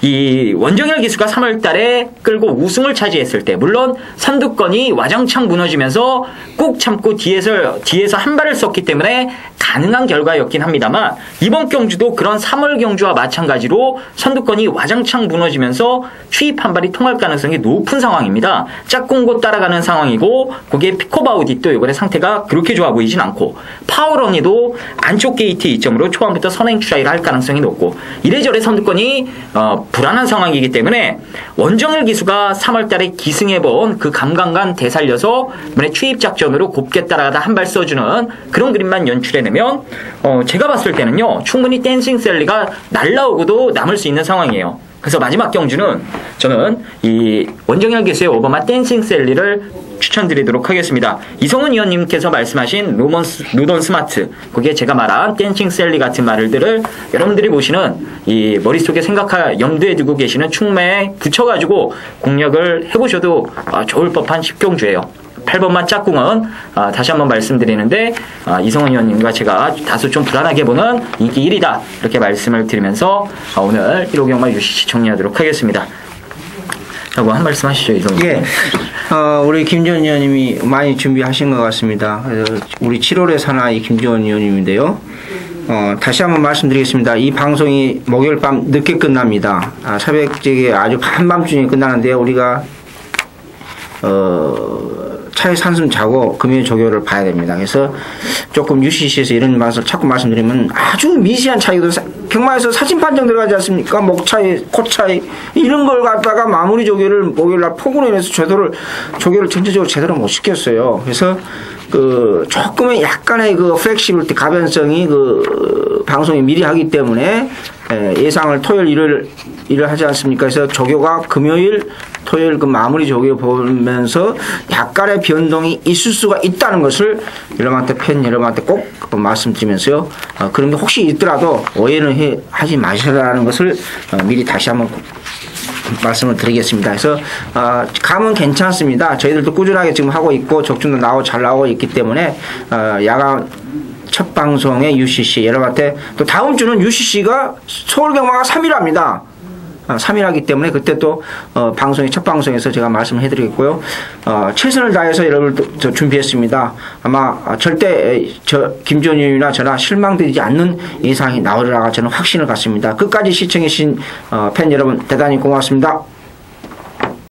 이 원정열 기수가 3월 달에 끌고 우승을 차지했을 때 물론 선두권이 와장창 무너지면서 꾹 참고 뒤에서 한 발을 썼기 때문에 가능한 결과였긴 합니다만 이번 경주도 그런 3월 경주와 마찬가지로 선두권이 와장창 무너지면서 추입 한 발이 통할 가능성이 높은 상황입니다. 짝꿍고 따라가는 상황이고 거기에 피코바우디또 이번에 상태가 그렇게 좋아 보이진 않고 파워런이도 안쪽 게이트 이점으로 초반부터 선행 추라이를 할 가능성이 높고 이래저래 선두권이 불안한 상황이기 때문에 원정일 기수가 3월달에 기승해본 그 감강간 되살려서 이번에 추입 작전으로 곱게 따라가다 한 발 써주는 그런 그림만 연출해내면 제가 봤을 때는요 충분히 댄싱 셀리가 날라오고도 남을 수 있는 상황이에요. 그래서 마지막 경주는 저는 이 원정열 기수의 오버마 댄싱 셀리를 추천드리도록 하겠습니다. 이성훈 위원님께서 말씀하신 루던 스마트 거기에 제가 말한 댄싱 셀리 같은 말들을 여러분들이 보시는 이 머릿속에 염두에 두고 계시는 충매에 붙여가지고 공략을 해보셔도 좋을 법한 10경주예요. 8번마 짝꿍은 다시 한번 말씀드리는데 이성훈 위원님과 제가 다소 좀 불안하게 보는 인기 1위다 이렇게 말씀을 드리면서 오늘 1호 경마 UCC 정리하도록 하겠습니다. 자, 뭐 한 말씀 하시죠, 이성훈. 예. 우리 김지원 위원님이 많이 준비하신 것 같습니다. 그래서 우리 7월의 사나이 김지원 위원님인데요. 다시 한번 말씀드리겠습니다. 이 방송이 목요일 밤 늦게 끝납니다. 새벽에 아주 한밤중에 끝나는데요. 우리가 차에서 한숨 자고 금요일 조교를 봐야 됩니다. 그래서 조금 UCC에서 이런 말을 자꾸 말씀드리면 아주 미세한 차이도 경마에서 사진 판정 들어가지 않습니까? 목 차이, 코 차이 이런 걸 갖다가 마무리 조교를 목요일날 폭우로 인해서 조교를 전체적으로 제대로 못 시켰어요. 그래서 그 조금의 약간의 그 플렉시빌티 가변성이 그 방송이 미리 하기 때문에 예상을 토요일 일을 하지 않습니까? 그래서 조교가 금요일 토요일 그 마무리 조교 보면서 약간의 변동이 있을 수가 있다는 것을 팬 여러분한테 꼭 말씀드리면서요. 그런 게 혹시 있더라도 오해는 하지 마시라는 것을 미리 다시 한번 말씀을 드리겠습니다. 그래서 감은 괜찮습니다. 저희들도 꾸준하게 지금 하고 있고 적중도 잘 나오고 있기 때문에 야간 첫 방송의 UCC 여러분한테 또 다음 주는 UCC가 서울경마가 3일 3일 하기 때문에 그때 또 첫 방송에서 제가 말씀을 해드리겠고요. 최선을 다해서 여러분들 준비했습니다. 아마 절대 김지원 의원이나 저나 실망되지 않는 예상이 나오리라 저는 확신을 갖습니다. 끝까지 시청해주신 팬 여러분 대단히 고맙습니다.